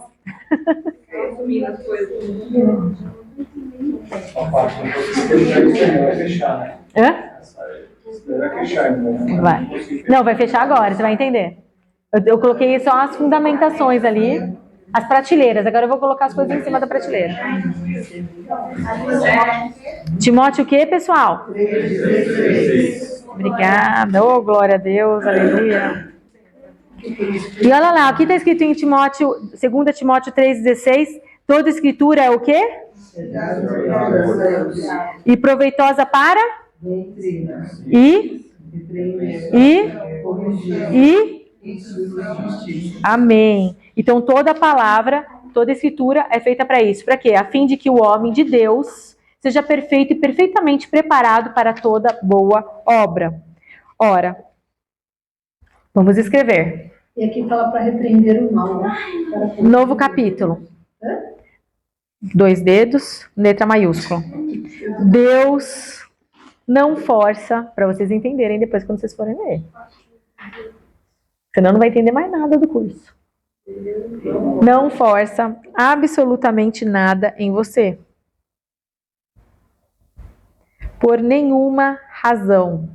Resumindo as coisas. Vai fechar, né? Hã? Vai fechar, então. Vai. Não, vai fechar agora, você vai entender. Eu coloquei só as fundamentações ali, as prateleiras. Agora eu vou colocar as coisas em cima da prateleira. Timóteo o quê, pessoal? Obrigada. Oh, glória a Deus, aleluia. E olha lá, aqui está escrito em Timóteo, 2 Timóteo 3,16, toda escritura é o quê? E proveitosa para? E? Amém. Então toda palavra, toda escritura é feita para isso. Para quê? A fim de que o homem de Deus seja perfeito e perfeitamente preparado para toda boa obra. Ora, vamos escrever. E aqui fala para repreender o mal, né? Novo capítulo. 2 dedos, letra maiúscula. Deus não força, para vocês entenderem depois quando vocês forem ler. Senão não vai entender mais nada do curso. Não força absolutamente nada em você. Por nenhuma razão.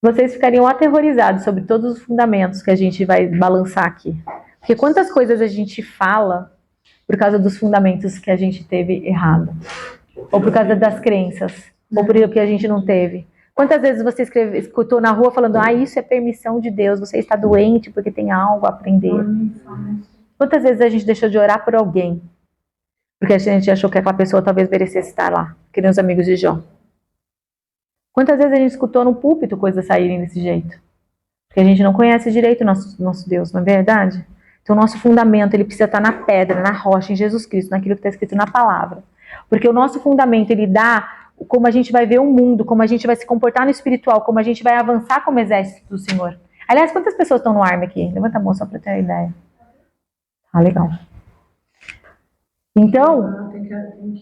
Vocês ficariam aterrorizados sobre todos os fundamentos que a gente vai balançar aqui. Porque quantas coisas a gente fala por causa dos fundamentos que a gente teve errado. Ou por causa das crenças. Ou por que a gente não teve. Quantas vezes você escutou na rua falando, isso é permissão de Deus, você está doente porque tem algo a aprender. Quantas vezes a gente deixou de orar por alguém? Porque a gente achou que aquela pessoa talvez merecesse estar lá. Que nem os amigos de Jó. Quantas vezes a gente escutou no púlpito coisas saírem desse jeito? Porque a gente não conhece direito o nosso Deus, não é verdade? Então o nosso fundamento ele precisa estar na pedra, na rocha, em Jesus Cristo, naquilo que está escrito na palavra. Porque o nosso fundamento ele dá como a gente vai ver o mundo, como a gente vai se comportar no espiritual, como a gente vai avançar como exército do Senhor. Aliás, quantas pessoas estão no Army aqui? Levanta a mão só para ter uma ideia. Legal. Então,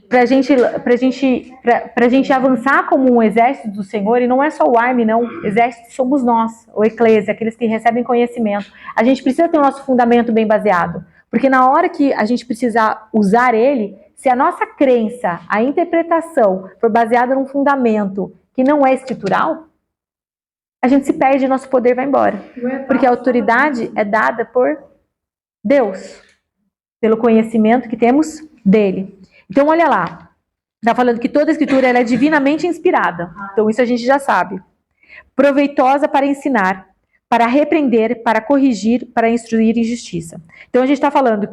para a gente avançar como um exército do Senhor, e não é só o Army, não, exército somos nós, o Eclésia, aqueles que recebem conhecimento. A gente precisa ter o nosso fundamento bem baseado, porque na hora que a gente precisar usar ele, se a nossa crença, a interpretação for baseada num fundamento que não é escritural, a gente se perde e nosso poder vai embora. Porque a autoridade é dada por Deus, pelo conhecimento que temos dele. Então, olha lá. Está falando que toda a escritura ela é divinamente inspirada. Então, isso a gente já sabe. Proveitosa para ensinar, para repreender, para corrigir, para instruir em justiça. Então, a gente está falando,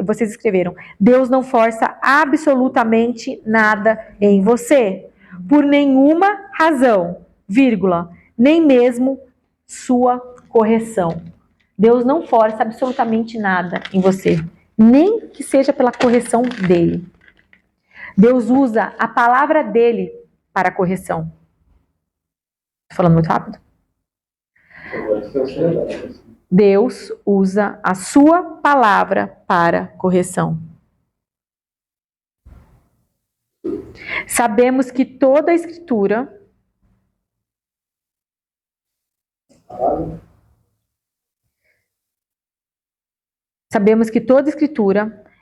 vocês escreveram, Deus não força absolutamente nada em você. Por nenhuma razão, vírgula, nem mesmo sua correção. Deus não força absolutamente nada em você. Nem que seja pela correção dele. Deus usa a palavra dele para a correção. Estou falando muito rápido? Deus usa a sua palavra para correção. Sabemos que toda a escritura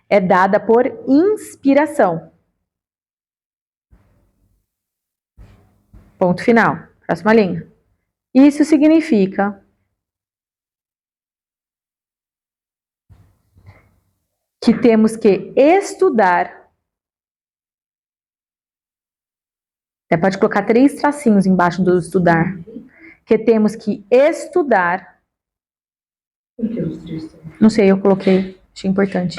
é dada por inspiração. Ponto final. Próxima linha. Isso significa que temos que estudar. Até pode colocar 3 tracinhos embaixo do estudar. Que temos que estudar. Não sei, eu coloquei. Achei importante.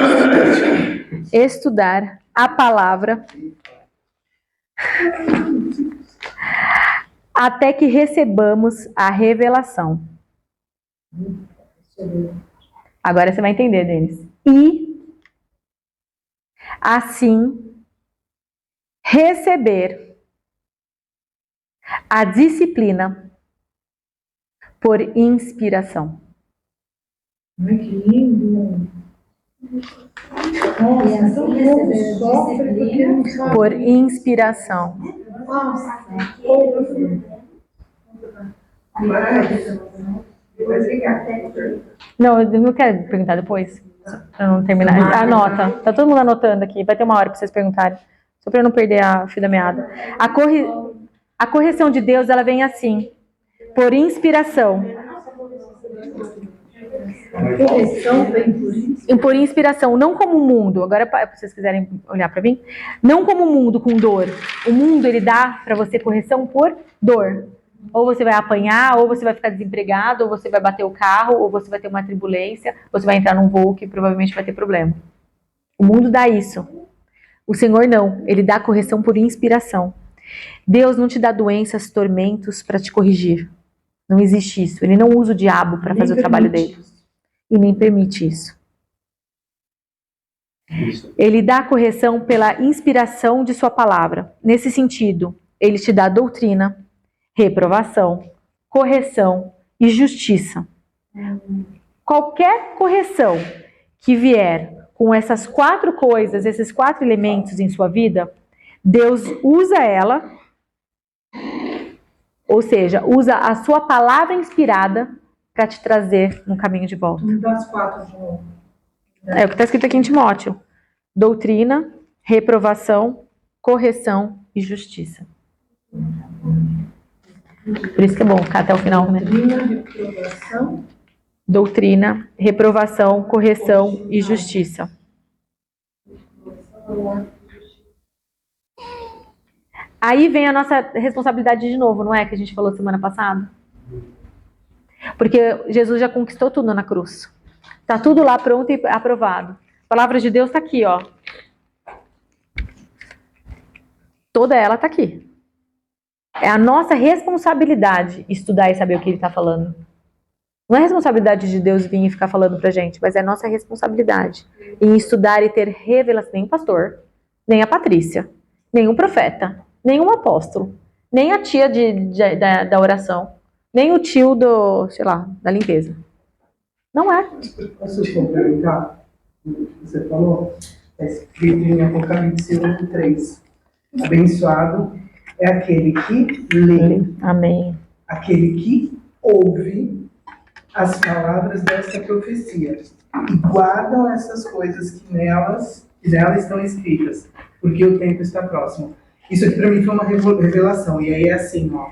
Estudar a palavra até que recebamos a revelação. Agora você vai entender, Denis. E assim receber a disciplina por inspiração. Ai, que lindo. Nossa, então o povo sofre porque não sabe. Por inspiração. Nossa, povo. Mas, depois ligar. Não, eu não quero perguntar depois. Pra não terminar. Anota. Tá todo mundo anotando aqui. Vai ter uma hora pra vocês perguntarem. Só pra eu não perder a fio da meada. A correção de Deus, ela vem assim. Por inspiração. Correção vem por isso. E por inspiração, não como o mundo. Agora, se vocês quiserem olhar para mim, não como o mundo com dor. O mundo, ele dá para você correção por dor. Ou você vai apanhar, ou você vai ficar desempregado, ou você vai bater o carro, ou você vai ter uma turbulência, ou você vai entrar num voo que provavelmente vai ter problema. O mundo dá isso. O Senhor não. Ele dá correção por inspiração. Deus não te dá doenças, tormentos para te corrigir. Não existe isso. Ele não usa o diabo para fazer o trabalho dele. E nem permite isso. Ele dá correção pela inspiração de sua palavra. Nesse sentido, ele te dá doutrina, reprovação, correção e justiça. Qualquer correção que vier com essas 4 coisas, esses 4 elementos em sua vida, Deus usa ela, ou seja, usa a sua palavra inspirada para te trazer no caminho de volta. Me dá as 4 de novo. É o que está escrito aqui em Timóteo. Doutrina, reprovação, correção e justiça. Por isso que é bom ficar até o final, né? Reprovação. Doutrina, reprovação, correção e justiça. Aí vem a nossa responsabilidade de novo, não é? Que a gente falou semana passada. Porque Jesus já conquistou tudo na cruz. Tá tudo lá pronto e aprovado. A palavra de Deus tá aqui, ó. Toda ela tá aqui. É a nossa responsabilidade estudar e saber o que ele tá falando. Não é responsabilidade de Deus vir e ficar falando pra gente, mas é nossa responsabilidade em estudar e ter revelação. Nem o pastor, nem a Patrícia, nem o profeta, nem um apóstolo, nem a tia da oração, nem o tio da limpeza. Não é. Posso te complementar o que você falou? Está escrito em Apocalipse 1:3. Abençoado é aquele que lê, Amém. aquele que ouve as palavras desta profecia e guardam essas coisas que nelas estão escritas, porque o tempo está próximo. Isso aqui para mim foi uma revelação. E aí é assim, ó.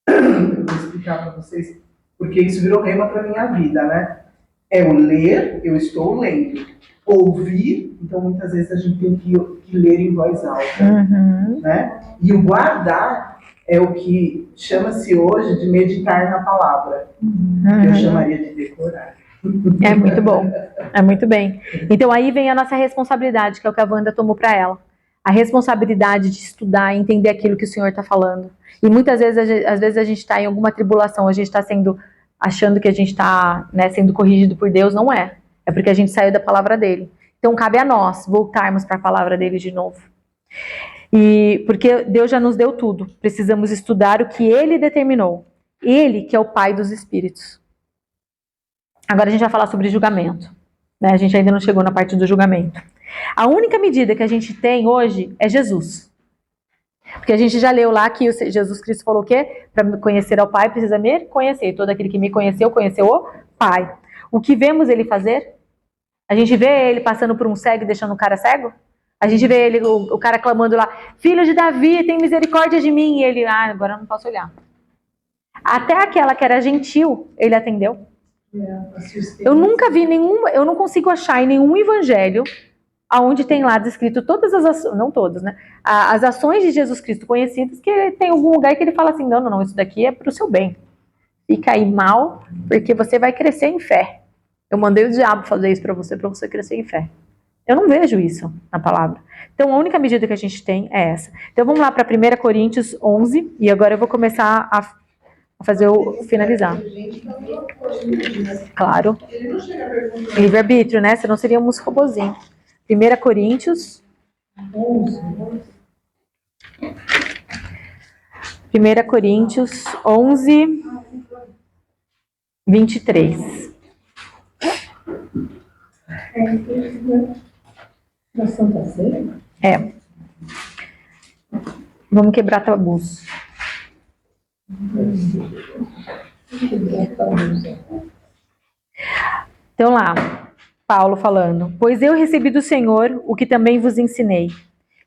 Eu vou explicar para vocês, porque isso virou rema para minha vida, né? É o ler, eu estou lendo. Ouvir, então muitas vezes a gente tem que ler em voz alta, né? E o guardar é o que chama-se hoje de meditar na palavra. Eu chamaria de decorar. É muito bom. É muito bem. Então aí vem a nossa responsabilidade, que é o que a Wanda tomou para ela. A responsabilidade de estudar e entender aquilo que o Senhor está falando. E muitas vezes, às vezes a gente está em alguma tribulação, a gente está achando que a gente está, né, sendo corrigido por Deus. Não é. É porque a gente saiu da palavra dele. Então cabe a nós voltarmos para a palavra dele de novo. E porque Deus já nos deu tudo. Precisamos estudar o que ele determinou. Ele que é o Pai dos Espíritos. Agora a gente vai falar sobre julgamento. Né? A gente ainda não chegou na parte do julgamento. A única medida que a gente tem hoje é Jesus. Porque a gente já leu lá que Jesus Cristo falou o quê? Para conhecer ao Pai precisa me conhecer. Todo aquele que me conheceu, conheceu o Pai. O que vemos ele fazer? A gente vê ele passando por um cego e deixando o cara cego? A gente vê ele, o cara clamando lá, filho de Davi, tem misericórdia de mim. E ele, agora eu não posso olhar. Até aquela que era gentil, ele atendeu. Eu nunca vi eu não consigo achar em nenhum evangelho onde tem lá descrito todas as ações, não todas, né? As ações de Jesus Cristo conhecidas, que tem algum lugar que ele fala assim, não, isso daqui é pro seu bem. Fica aí mal, porque você vai crescer em fé. Eu mandei o diabo fazer isso para você crescer em fé. Eu não vejo isso na palavra. Então, a única medida que a gente tem é essa. Então, vamos lá para 1 Coríntios 11, e agora eu vou começar a fazer finalizar. Claro. Livre-arbítrio, né? Senão seríamos robozinho. 1 Coríntios 1 Coríntios 11, 23. Da Santa Ceia? É. Vamos quebrar tabus. Então lá, Paulo falando: pois eu recebi do Senhor o que também vos ensinei,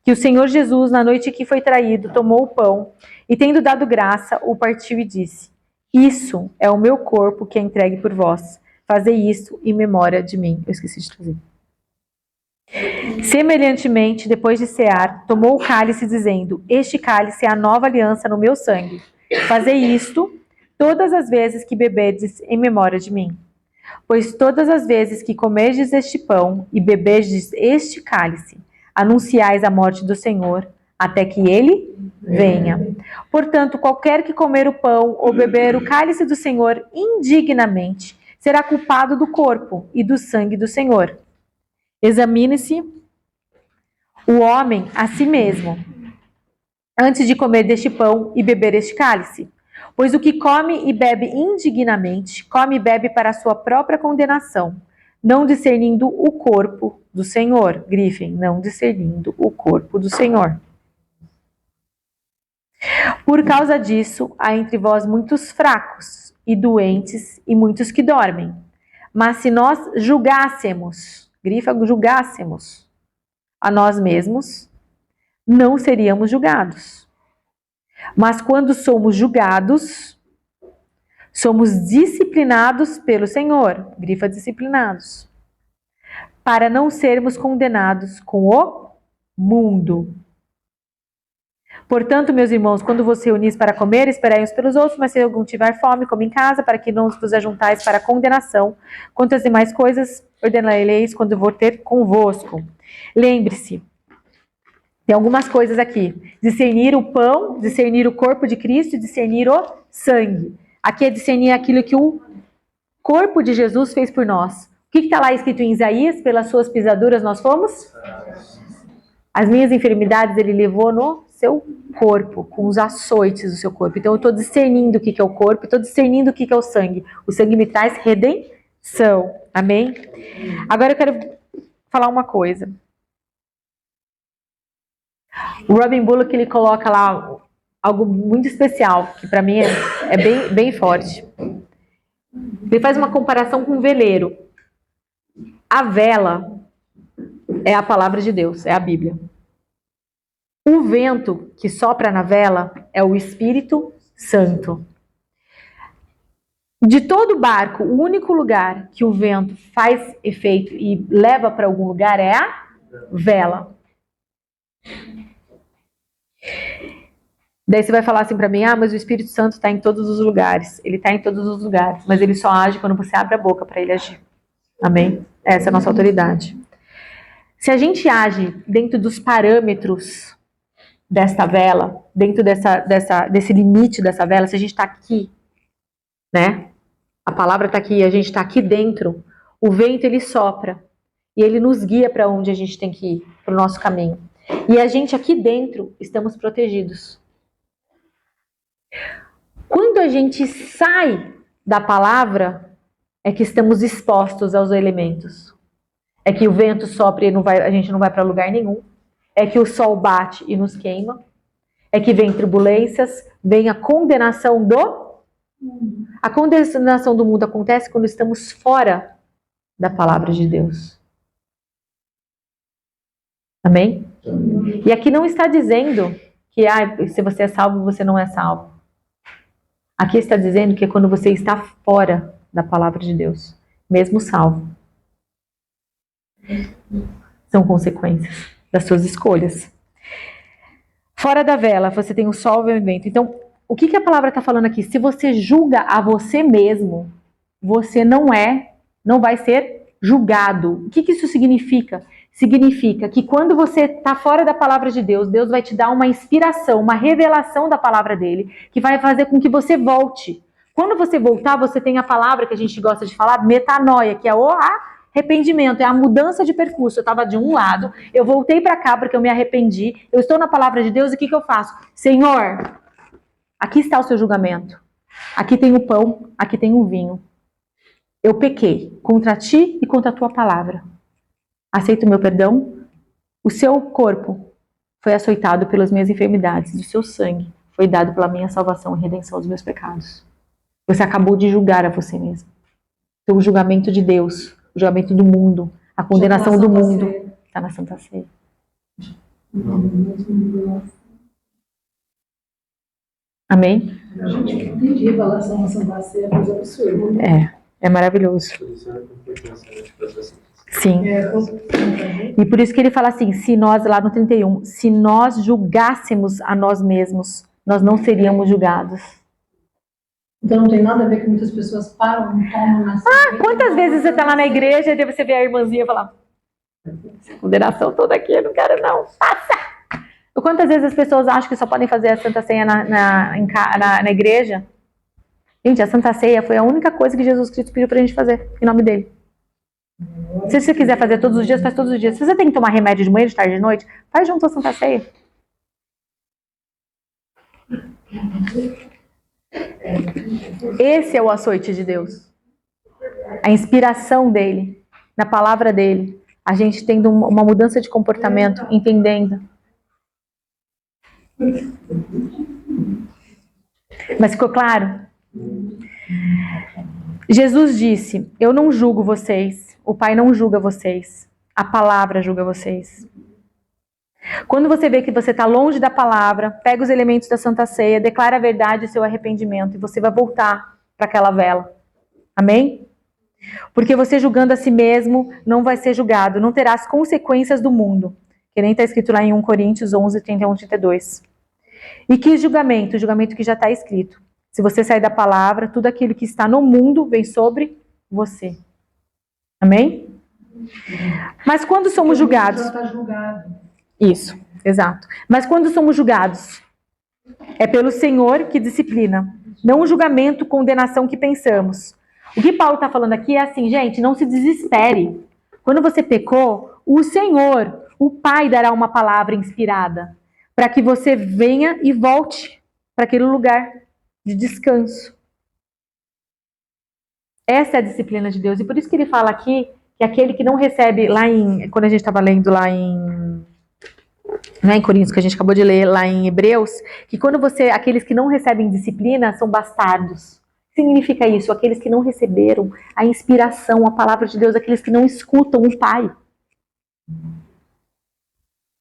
que o Senhor Jesus, na noite que foi traído, tomou o pão e, tendo dado graça, o partiu e disse: isso é o meu corpo que é entregue por vós. Fazei isso em memória de mim. Eu esqueci de trazer. Semelhantemente, depois de cear, tomou o cálice, dizendo: este cálice é a nova aliança no meu sangue. Fazei isto todas as vezes que beberdes em memória de mim. Pois todas as vezes que comerdes este pão e beberdes este cálice, anunciais a morte do Senhor, até que ele venha. Portanto, qualquer que comer o pão ou beber o cálice do Senhor indignamente, será culpado do corpo e do sangue do Senhor. Examine-se o homem a si mesmo, antes de comer deste pão e beber este cálice. Pois o que come e bebe indignamente, come e bebe para a sua própria condenação, não discernindo o corpo do Senhor. Grifem, não discernindo o corpo do Senhor. Por causa disso, há entre vós muitos fracos e doentes e muitos que dormem. Mas se nós julgássemos, grifa, julgássemos a nós mesmos, não seríamos julgados. Mas quando somos julgados, somos disciplinados pelo Senhor, grifa disciplinados, para não sermos condenados com o mundo. Portanto, meus irmãos, quando vos reunis para comer, esperai uns pelos outros, mas se algum tiver fome, come em casa, para que não vos ajuntais para a condenação. Quanto às demais coisas, ordenai-leis quando eu vou ter convosco. Lembre-se, tem algumas coisas aqui. Discernir o pão, discernir o corpo de Cristo e discernir o sangue. Aqui é discernir aquilo que o corpo de Jesus fez por nós. O que está lá escrito em Isaías? Pelas suas pisaduras nós fomos? As minhas enfermidades ele levou no seu corpo, com os açoites do seu corpo. Então eu estou discernindo o que é o corpo, estou discernindo o que é o sangue. O sangue me traz redenção. Amém? Agora eu quero falar uma coisa. O Robin Bullock, ele coloca lá algo muito especial, que para mim é bem, bem forte. Ele faz uma comparação com um veleiro. A vela é a palavra de Deus, é a Bíblia. O vento que sopra na vela é o Espírito Santo. De todo barco, o único lugar que o vento faz efeito e leva para algum lugar é a vela. Daí você vai falar assim para mim: ah, mas o Espírito Santo está em todos os lugares. Ele está em todos os lugares, mas ele só age quando você abre a boca para ele agir. Amém? Essa é a nossa autoridade. Se a gente age dentro dos parâmetros desta vela, dentro desse limite dessa vela, se a gente está aqui, né? A palavra está aqui, a gente está aqui dentro, o vento ele sopra e ele nos guia para onde a gente tem que ir, para o nosso caminho. E a gente aqui dentro estamos protegidos. Quando a gente sai da palavra, é que estamos expostos aos elementos. É que o vento sopra e a gente não vai para lugar nenhum. É que o sol bate e nos queima. É que vem turbulências, vem a condenação do mundo. A condenação do mundo acontece quando estamos fora da palavra de Deus. Amém? E aqui não está dizendo que se você é salvo, você não é salvo. Aqui está dizendo que é quando você está fora da palavra de Deus, mesmo salvo. São consequências das suas escolhas. Fora da vela, você tem o sol e o vento. Então, o que a palavra está falando aqui? Se você julga a você mesmo, você não vai ser julgado. O que isso significa? Significa que quando você está fora da palavra de Deus, Deus vai te dar uma inspiração, uma revelação da palavra dele, que vai fazer com que você volte. Quando você voltar, você tem a palavra que a gente gosta de falar, metanoia, que é o arrependimento, é a mudança de percurso. Eu estava de um lado, eu voltei para cá porque eu me arrependi, eu estou na palavra de Deus e o que eu faço? Senhor, aqui está o seu julgamento. Aqui tem o pão, aqui tem o vinho. Eu pequei contra ti e contra a tua palavra. aceita o meu perdão? O seu corpo foi açoitado pelas minhas enfermidades, e o seu sangue foi dado pela minha salvação e redenção dos meus pecados. Você acabou de julgar a você mesmo. Então, o julgamento de Deus, o julgamento do mundo, a condenação do mundo está na Santa Ceia. Amém? A gente entendi a relação à Santa Ceia, coisa absurda. É maravilhoso. Sim. E por isso que ele fala assim, se nós, lá no 31, se nós julgássemos a nós mesmos, nós não seríamos julgados. Então não tem nada a ver com muitas pessoas param, tomam na Quantas vezes você está lá na igreja e você vê a irmãzinha falar, essa condenação toda aqui, eu não quero não, passa! Quantas vezes as pessoas acham que só podem fazer a Santa Ceia na igreja? Gente, a Santa Ceia foi a única coisa que Jesus Cristo pediu pra gente fazer, em nome dele. Se você quiser fazer todos os dias, faz todos os dias. Se você tem que tomar remédio de manhã, de tarde, de noite, faz junto a Santa Ceia. Esse é o açoite de Deus. A inspiração dele, na palavra dele. A gente tendo uma mudança de comportamento, entendendo. Mas ficou claro? Jesus disse, eu não julgo vocês, o Pai não julga vocês, a palavra julga vocês. Quando você vê que você está longe da palavra, pega os elementos da Santa Ceia, declara a verdade e seu arrependimento, e você vai voltar para aquela vela. Amém? Porque você julgando a si mesmo, não vai ser julgado, não terá as consequências do mundo. Que nem está escrito lá em 1 Coríntios 11, 31, 32. E que julgamento? O julgamento que já está escrito. Se você sair da palavra, tudo aquilo que está no mundo vem sobre você. Amém? Mas quando somos julgados... Já está julgado. Isso, exato. Mas quando somos julgados, é pelo Senhor que disciplina. Não o julgamento, condenação que pensamos. O que Paulo está falando aqui é assim, gente, não se desespere. Quando você pecou, o Senhor, o Pai, dará uma palavra inspirada para que você venha e volte para aquele lugar de descanso. Essa é a disciplina de Deus. E por isso que ele fala aqui que aquele que não recebe, lá em, quando a gente estava lendo lá em Coríntios, que a gente acabou de ler lá em Hebreus, que quando aqueles que não recebem disciplina são bastardos. Significa isso, aqueles que não receberam a inspiração, a palavra de Deus, aqueles que não escutam o Pai.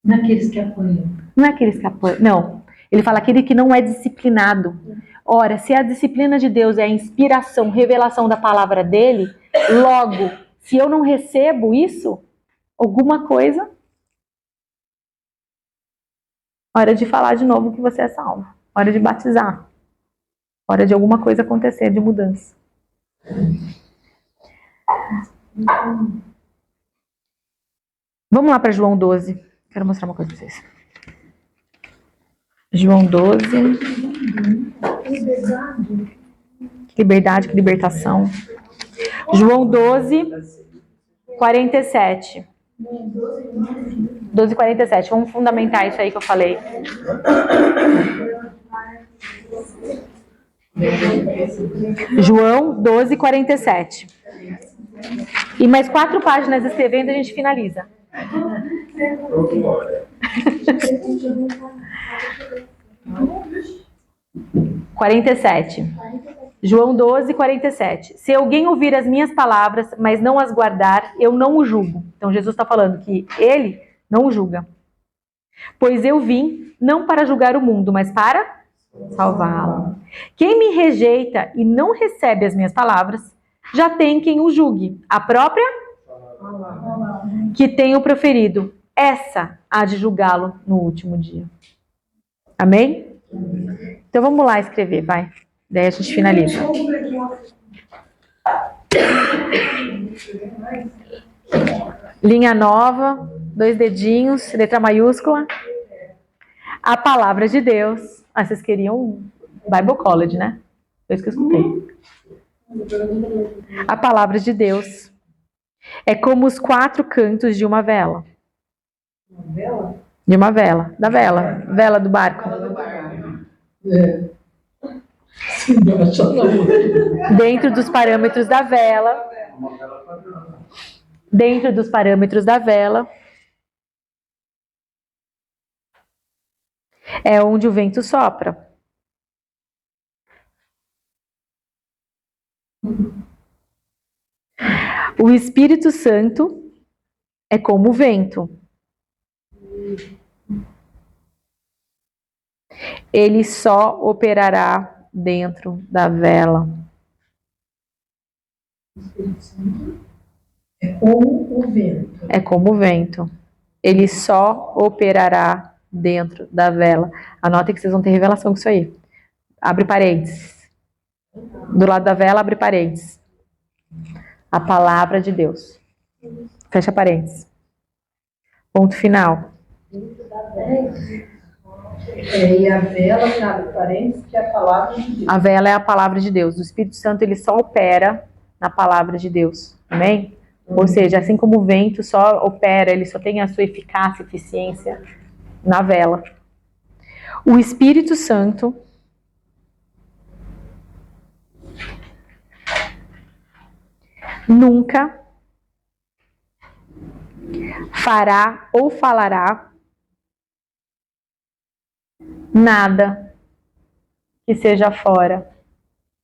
Naqueles que apanham. Não é aqueles que apoiam, não. Ele fala aquele que não é disciplinado. Ora, se a disciplina de Deus é a inspiração, revelação da palavra dele, logo, se eu não recebo isso, alguma coisa, hora de falar de novo que você é salvo. Hora de batizar. Hora de alguma coisa acontecer, de mudança. Vamos lá para João 12. Quero mostrar uma coisa para vocês. João 12. Que liberdade, que libertação. João 12, 47. 12, 47. Vamos fundamentar isso aí que eu falei. João 12, 47. E mais 4 páginas escrevendo, a gente finaliza. 47. João 12, 47. Se alguém ouvir as minhas palavras, mas não as guardar, eu não o julgo. Então Jesus está falando que ele não o julga. Pois eu vim não para julgar o mundo, mas para salvá-lo. Quem me rejeita e não recebe as minhas palavras, já tem quem o julgue. A própria que tenho proferido. Essa há de julgá-lo no último dia. Amém? Então vamos lá escrever, vai. Daí a gente finaliza. Linha nova, 2 dedinhos, letra maiúscula. A palavra de Deus. Ah, vocês queriam Bible College, né? Foi isso que eu escutei. A palavra de Deus é como os 4 cantos de uma vela. De uma vela. Da vela. Vela do barco. Dentro dos parâmetros da vela. dentro dos parâmetros da vela, é onde o vento sopra. O Espírito Santo é como o vento. Ele só operará dentro da vela. É como o vento. É como o vento. Ele só operará dentro da vela. Anotem que vocês vão ter revelação com isso aí. Abre parênteses. Do lado da vela, abre parênteses. A palavra de Deus. Fecha parênteses. Ponto final. E a vela, abre parênteses, que é a palavra de Deus. A vela é a palavra de Deus. O Espírito Santo, ele só opera na palavra de Deus. Amém? Ou seja, assim como o vento só opera, ele só tem a sua eficácia, eficiência na vela. O Espírito Santo nunca fará ou falará nada que seja fora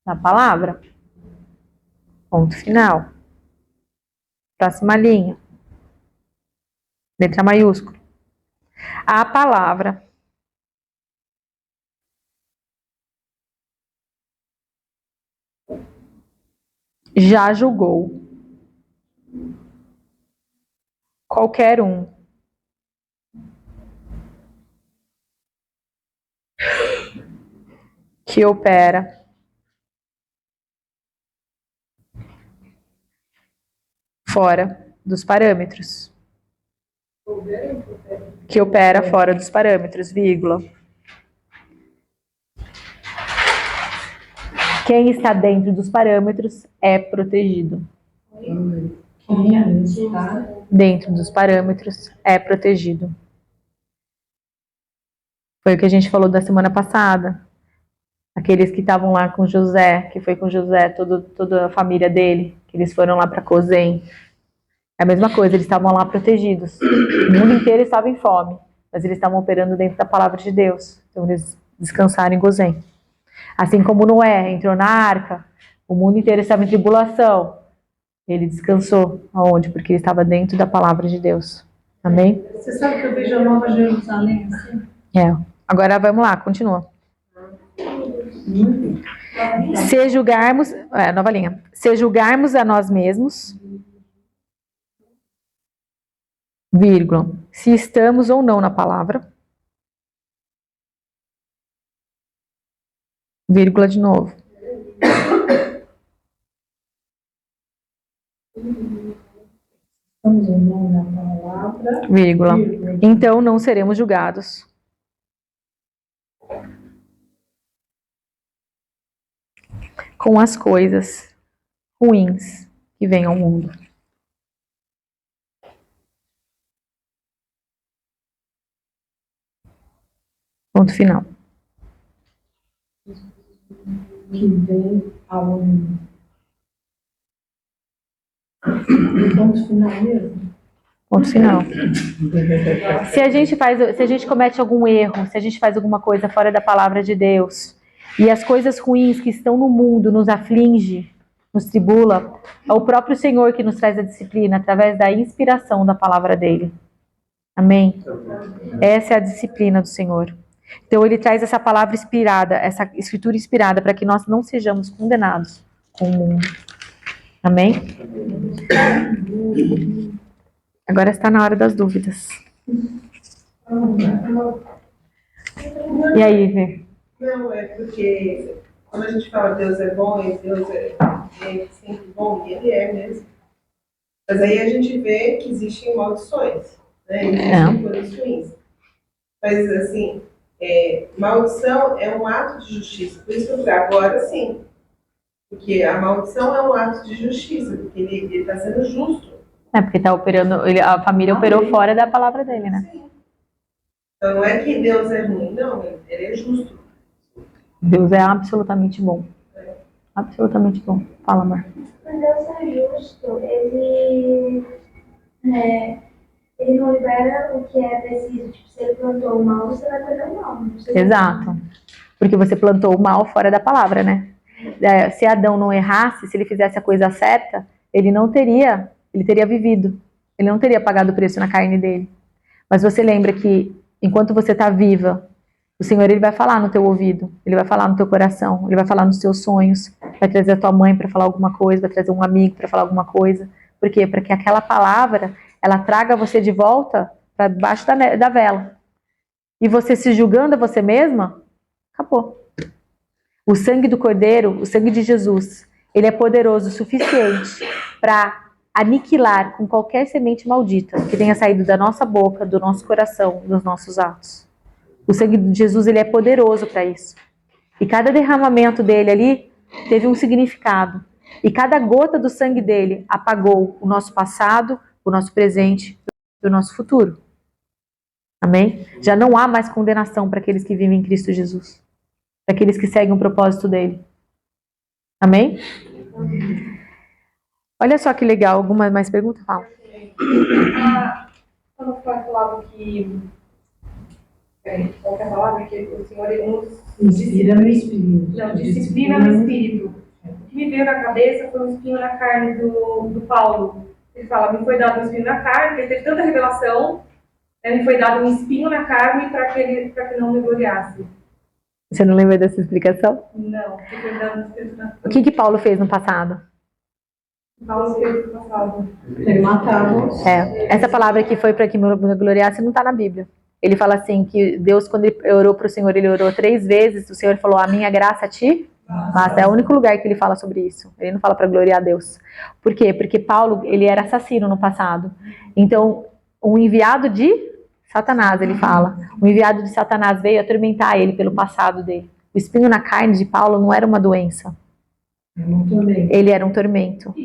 da palavra. Ponto final. Próxima linha. Letra maiúscula. A palavra já julgou qualquer um que opera fora dos parâmetros. Que opera fora dos parâmetros, vírgula. Quem está dentro dos parâmetros é protegido. Quem está Dentro dos parâmetros é protegido. Foi o que a gente falou da semana passada. Aqueles que estavam lá com José, que foi com José, toda a família dele, que eles foram lá para Cozém. É a mesma coisa, eles estavam lá protegidos. O mundo inteiro estava em fome, mas eles estavam operando dentro da palavra de Deus. Então eles descansaram em Gozém. Assim como Noé entrou na arca, o mundo inteiro estava em tribulação. Ele descansou. Aonde? Porque ele estava dentro da palavra de Deus. Amém? Você sabe que eu vejo a Nova Jerusalém assim? É. Agora vamos lá, continua. Se julgarmos, nova linha. Se julgarmos a nós mesmos, vírgula, se estamos ou não na palavra, vírgula de novo. Estamos ou não na palavra, Vírgula. Então não seremos julgados. Com as coisas ruins que vêm ao mundo. Ponto final. que vem ao mundo. Ponto final mesmo? Ponto final. Se a gente comete algum erro, se a gente faz alguma coisa fora da palavra de Deus, e as coisas ruins que estão no mundo nos aflige, nos tribula, é o próprio Senhor que nos traz a disciplina através da inspiração da palavra dele. Amém? Essa é a disciplina do Senhor. Então ele traz essa palavra inspirada, essa escritura inspirada, para que nós não sejamos condenados com o mundo. Amém? Agora está na hora das dúvidas. E aí, Vê? Não, é porque quando a gente fala Deus é bom e Deus é sempre bom, e Ele é mesmo. Mas aí a gente vê que existem maldições, né? Existem coisas ruins. Mas assim, maldição é um ato de justiça. Por isso que eu falei, agora sim. Porque a maldição é um ato de justiça, porque ele está sendo justo. Porque está operando, a família operou fora da palavra dele, né? Sim. Então não é que Deus é ruim, não, ele é justo. Deus é absolutamente bom. Absolutamente bom. Fala, amor. Deus é justo, ele Ele não libera o que é preciso. Tipo, se ele plantou o mal, você vai colher o mal. Não precisa- Exato. Porque você plantou o mal fora da palavra, né? Se Adão não errasse, se ele fizesse a coisa certa, ele teria vivido. Ele não teria pagado o preço na carne dele. Mas você lembra que enquanto você está viva, o Senhor ele vai falar no teu ouvido, ele vai falar no teu coração, ele vai falar nos teus sonhos, vai trazer a tua mãe para falar alguma coisa, vai trazer um amigo para falar alguma coisa. Por quê? Para que aquela palavra, ela traga você de volta para debaixo da vela. E você se julgando a você mesma, acabou. O sangue do Cordeiro, o sangue de Jesus, ele é poderoso o suficiente para aniquilar com qualquer semente maldita que tenha saído da nossa boca, do nosso coração, dos nossos atos. O sangue de Jesus, ele é poderoso para isso. E cada derramamento dele ali teve um significado. E cada gota do sangue dele apagou o nosso passado, o nosso presente e o nosso futuro. Amém? Já não há mais condenação para aqueles que vivem em Cristo Jesus. Para aqueles que seguem o propósito dele. Amém? Olha só que legal. Alguma mais pergunta? Fala. Quando foi falado que... Qual que é a palavra? Que o Senhor ele nos... Inspira no Espírito. Não, disciplina no Espírito. O que me veio na cabeça foi um espinho na carne do Paulo. Ele fala, me foi dado um espinho na carne, ele teve tanta revelação, me foi dado um espinho na carne para que não me gloriasse. Você não lembra dessa explicação? Não, que foi dado um espinho na carne. O que Paulo fez no passado? Paulo fez no passado. Ele matava. Essa palavra que foi para que me gloriasse não está na Bíblia. Ele fala assim, que Deus, quando ele orou para o Senhor, ele orou 3 vezes, o Senhor falou, a minha graça a ti basta. É o único lugar que ele fala sobre isso. Ele não fala para gloriar a Deus. Por quê? Porque Paulo, ele era assassino no passado. Então, um enviado de Satanás, ele fala. Um enviado de Satanás veio atormentar ele pelo passado dele. O espinho na carne de Paulo não era uma doença. Ele era um tormento.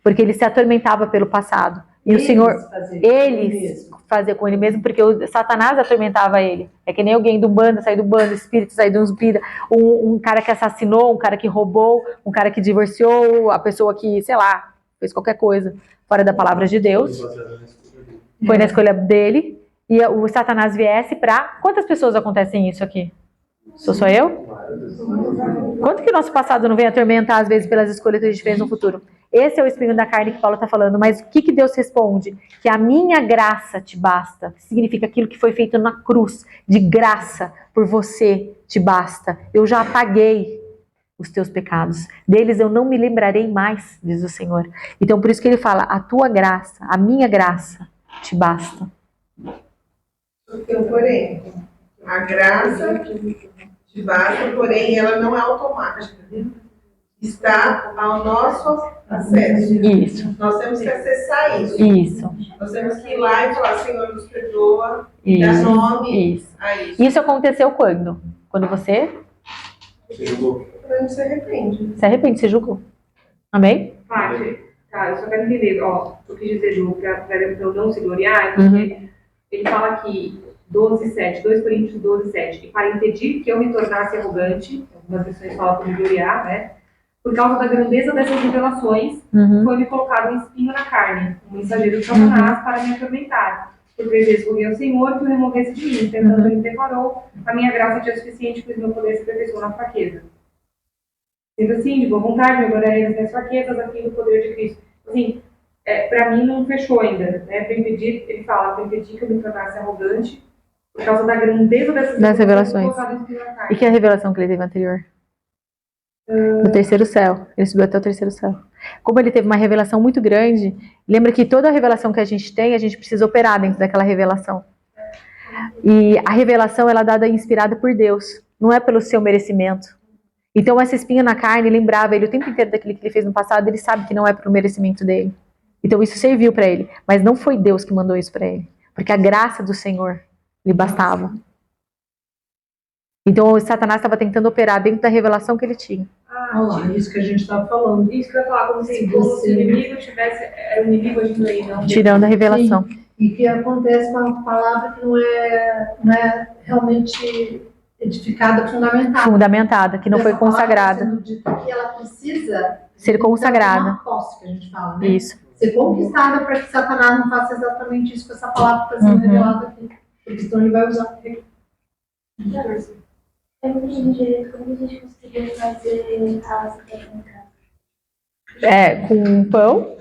Porque ele se atormentava pelo passado. E o Senhor, eles faziam com ele mesmo, porque o Satanás atormentava ele. É que nem alguém do bando, sair do bando, espírito sair de uns bida, um cara que assassinou, um cara que roubou, um cara que divorciou, a pessoa que, sei lá, fez qualquer coisa fora da palavra de Deus. Foi na escolha dele. E o Satanás viesse para... Quantas pessoas acontecem isso aqui? Sou só eu? Quanto que o nosso passado não vem atormentar, às vezes, pelas escolhas que a gente fez no futuro? Esse é o espinho da carne que Paulo está falando. Mas o que Deus responde? Que a minha graça te basta. Significa aquilo que foi feito na cruz. De graça por você te basta. Eu já apaguei os teus pecados. Deles eu não me lembrarei mais, diz o Senhor. Então por isso que ele fala, a tua graça, a minha graça te basta. Então, porém, a graça te basta, porém ela não é automática. Está ao nosso acesso. Isso. Nós temos que acessar isso. Isso. Nós temos que ir lá e falar, Senhor, nos perdoa, dá nome Isso. a isso. Isso aconteceu quando? Quando você A gente se arrepende. se arrepende, se julgou. Amém? Paty, tá, eu só quero entender, ó, o que dizer Ju, para eu não se gloriar, porque ele fala aqui, 12:7, 2 Coríntios 12:7, e para impedir que eu me tornasse arrogante, algumas pessoas falam para me gloriar, né? Por causa da grandeza dessas revelações, foi-me colocado um espinho na carne, um mensageiro de Satanás para me atormentar. Por 3 vezes roguei ao Senhor que o removesse de mim, tentando ele declarou, a minha graça te é suficiente, pois meu poder se aperfeiçoa na fraqueza. Sendo assim, de boa vontade, me gloriarei nas minhas fraquezas, aqui no poder de Cristo. Assim, para mim não fechou ainda, né? Para impedir, ele fala, para impedir que eu me tornasse arrogante, por causa da grandeza das revelações. E E que é a revelação que ele teve anterior? Do terceiro céu. Ele subiu até o terceiro céu. Como ele teve uma revelação muito grande, lembra que toda a revelação que a gente tem, a gente precisa operar dentro daquela revelação. E a revelação, ela é dada e inspirada por Deus, não é pelo seu merecimento. Então essa espinha na carne lembrava ele o tempo inteiro daquilo que ele fez no passado, ele sabe que não é pelo merecimento dele. Então isso serviu para ele, mas não foi Deus que mandou isso para ele, porque a graça do Senhor lhe bastava. Então o Satanás estava tentando operar dentro da revelação que ele tinha. Olha lá, isso que a gente está falando. Isso que eu ia falar, como se o inimigo tivesse, era o inimigo agindo aí, não? Tirando a revelação. Sim. E que acontece com uma palavra que não é realmente edificada, Fundamentada, que não foi Essa palavra consagrada. sendo dita que ela precisa Ser consagrada. uma posse, que a gente fala, né? Isso. ser conquistada para que Satanás não faça exatamente isso com essa palavra que está sendo revelada aqui. Porque senão ele vai usar. Eu não entendi direito como a gente conseguiu fazer a secretaria. Com pão,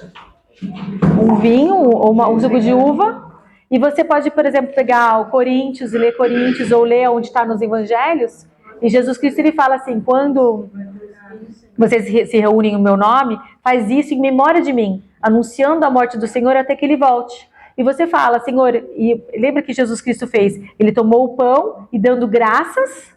um vinho ou um suco de uva. E você pode, por exemplo, pegar o Coríntios e ler Coríntios ou ler onde está nos Evangelhos. E Jesus Cristo ele fala assim: quando vocês se reúnem no meu nome, faz isso em memória de mim, anunciando a morte do Senhor até que ele volte. E você fala, Senhor, e lembra que Jesus Cristo fez? Ele tomou o pão e dando graças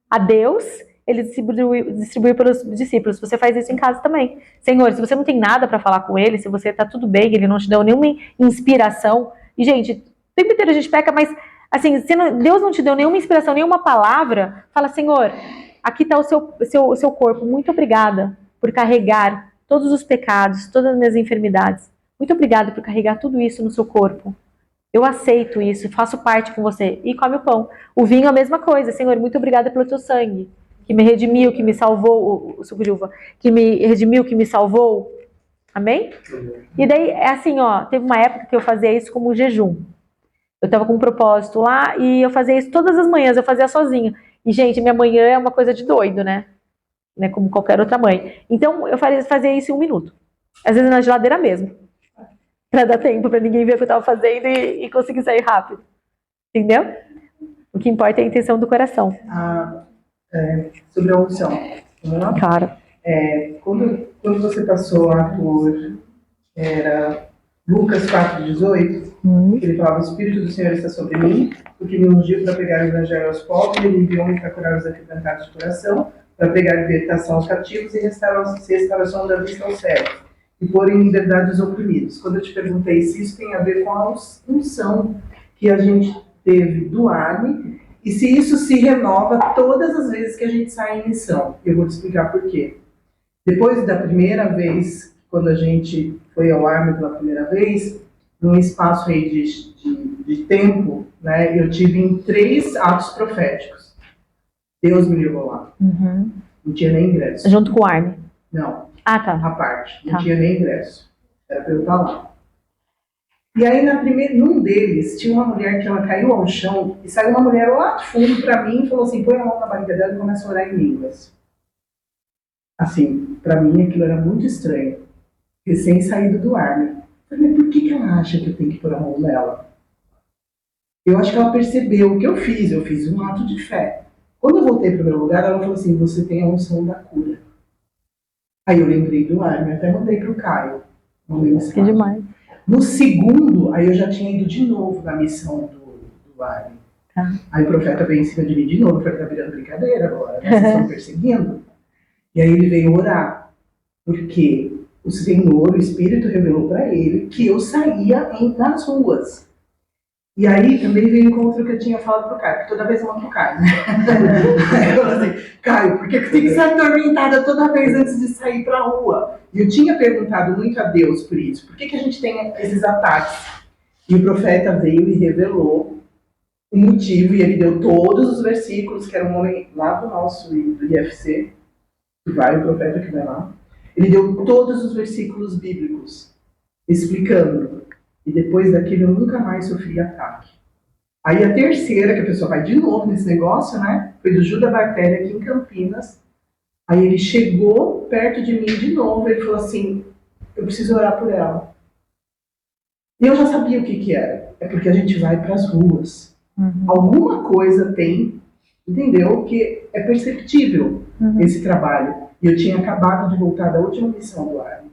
a Deus, ele distribuiu pelos discípulos. Você faz isso em casa também. Senhor, se você não tem nada para falar com ele, se você está tudo bem, ele não te deu nenhuma inspiração. E, gente, o tempo inteiro a gente peca, mas, assim, se Deus não te deu nenhuma inspiração, nenhuma palavra, fala, Senhor, aqui está o seu corpo. Muito obrigada por carregar todos os pecados, todas as minhas enfermidades. Muito obrigada por carregar tudo isso no seu corpo. Eu aceito isso, faço parte com você. E come o pão. O vinho é a mesma coisa. Senhor, muito obrigada pelo teu sangue, que me redimiu, que me salvou, o suco de uva, que me redimiu, que me salvou. Amém? E daí, é assim, ó, teve uma época que eu fazia isso como jejum. Eu tava com um propósito lá e eu fazia isso todas as manhãs, eu fazia sozinha. E, gente, minha manhã é uma coisa de doido, né? Como qualquer outra mãe. Então, eu fazia isso em 1 minuto. Às vezes na geladeira mesmo. Pra dar tempo, pra ninguém ver o que eu tava fazendo e conseguir sair rápido. Entendeu? O que importa é a intenção do coração. Sobre a unção. Vamos lá? Claro. Quando você passou lá por Lucas 4,18, ele falava: o Espírito do Senhor está sobre mim, porque me ungiu para pregar o evangelho aos pobres, ele enviou-me para curar os quebrantados de coração, para pregar libertação aos cativos e restauração da vista aos cegos, e pôr em liberdade os oprimidos. Quando eu te perguntei se isso tem a ver com a unção que a gente teve do Arne, e se isso se renova todas as vezes que a gente sai em missão. Eu vou te explicar por quê. Depois da primeira vez, quando a gente foi ao Arne pela primeira vez, num espaço aí de tempo, né, eu tive em 3 atos proféticos. Deus me levou lá. Não tinha nem ingresso. Junto com o Arne? Não. Ah, tá. A parte. Não tinha nem ingresso. Era para eu estar lá. E aí, num deles, tinha uma mulher que ela caiu ao chão e saiu uma mulher lá do fundo para mim e falou assim: põe a mão na barriga dela e começa a orar em línguas. Assim, para mim aquilo era muito estranho. Recém-saído do Arne. Eu falei: por que ela acha que eu tenho que pôr a mão nela? Eu acho que ela percebeu o que eu fiz um ato de fé. Quando eu voltei para o meu lugar, ela falou assim: você tem a unção da cura. Aí eu lembrei do Arne, até mandei para o Caio. Que demais. No segundo, aí eu já tinha ido de novo na missão do Arne. Tá. Aí o profeta veio em cima de mim de novo, eu falei: tá virando brincadeira agora, né? Vocês estão perseguindo? E aí ele veio orar, porque o Senhor, o Espírito, revelou para ele que eu saía nas ruas. E aí também veio o encontro que eu tinha falado pro Caio, porque toda vez eu mando pro Caio, né? Aí eu falei assim: Caio, por que eu tenho que ser atormentada toda vez antes de sair pra rua? E eu tinha perguntado muito a Deus por isso. Por que a gente tem esses ataques? E o profeta veio e revelou o motivo, e ele deu todos os versículos, que era um homem lá do nosso, do IFC, que vai, o profeta que vai lá. Ele deu todos os versículos bíblicos, explicando. E depois daquilo eu nunca mais sofri ataque. Aí a terceira, que a pessoa vai de novo nesse negócio, né? Foi do Judas Bactéria aqui em Campinas. Aí ele chegou perto de mim de novo, ele falou assim: eu preciso orar por ela. E eu já sabia o que era. É porque a gente vai para as ruas. Alguma coisa tem, entendeu? Que é perceptível esse trabalho. E eu tinha acabado de voltar da última missão do Arne.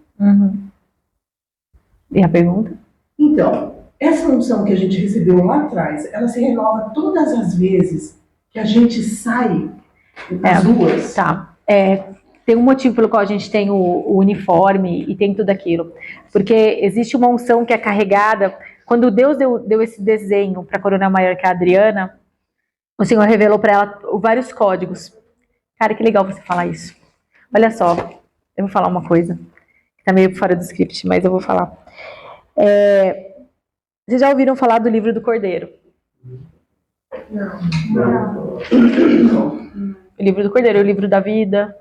E a pergunta? Então, essa unção que a gente recebeu lá atrás, ela se renova todas as vezes que a gente sai das ruas. Tá. Tem um motivo pelo qual a gente tem o uniforme e tem tudo aquilo. Porque existe uma unção que é carregada. Quando Deus deu esse desenho para a Coronel Maior, que é a Adriana, o Senhor revelou para ela vários códigos. Cara, que legal você falar isso. Olha só, eu vou falar uma coisa que tá meio fora do script, mas eu vou falar. Vocês já ouviram falar do livro do Cordeiro? Não. O livro do Cordeiro, o livro da vida.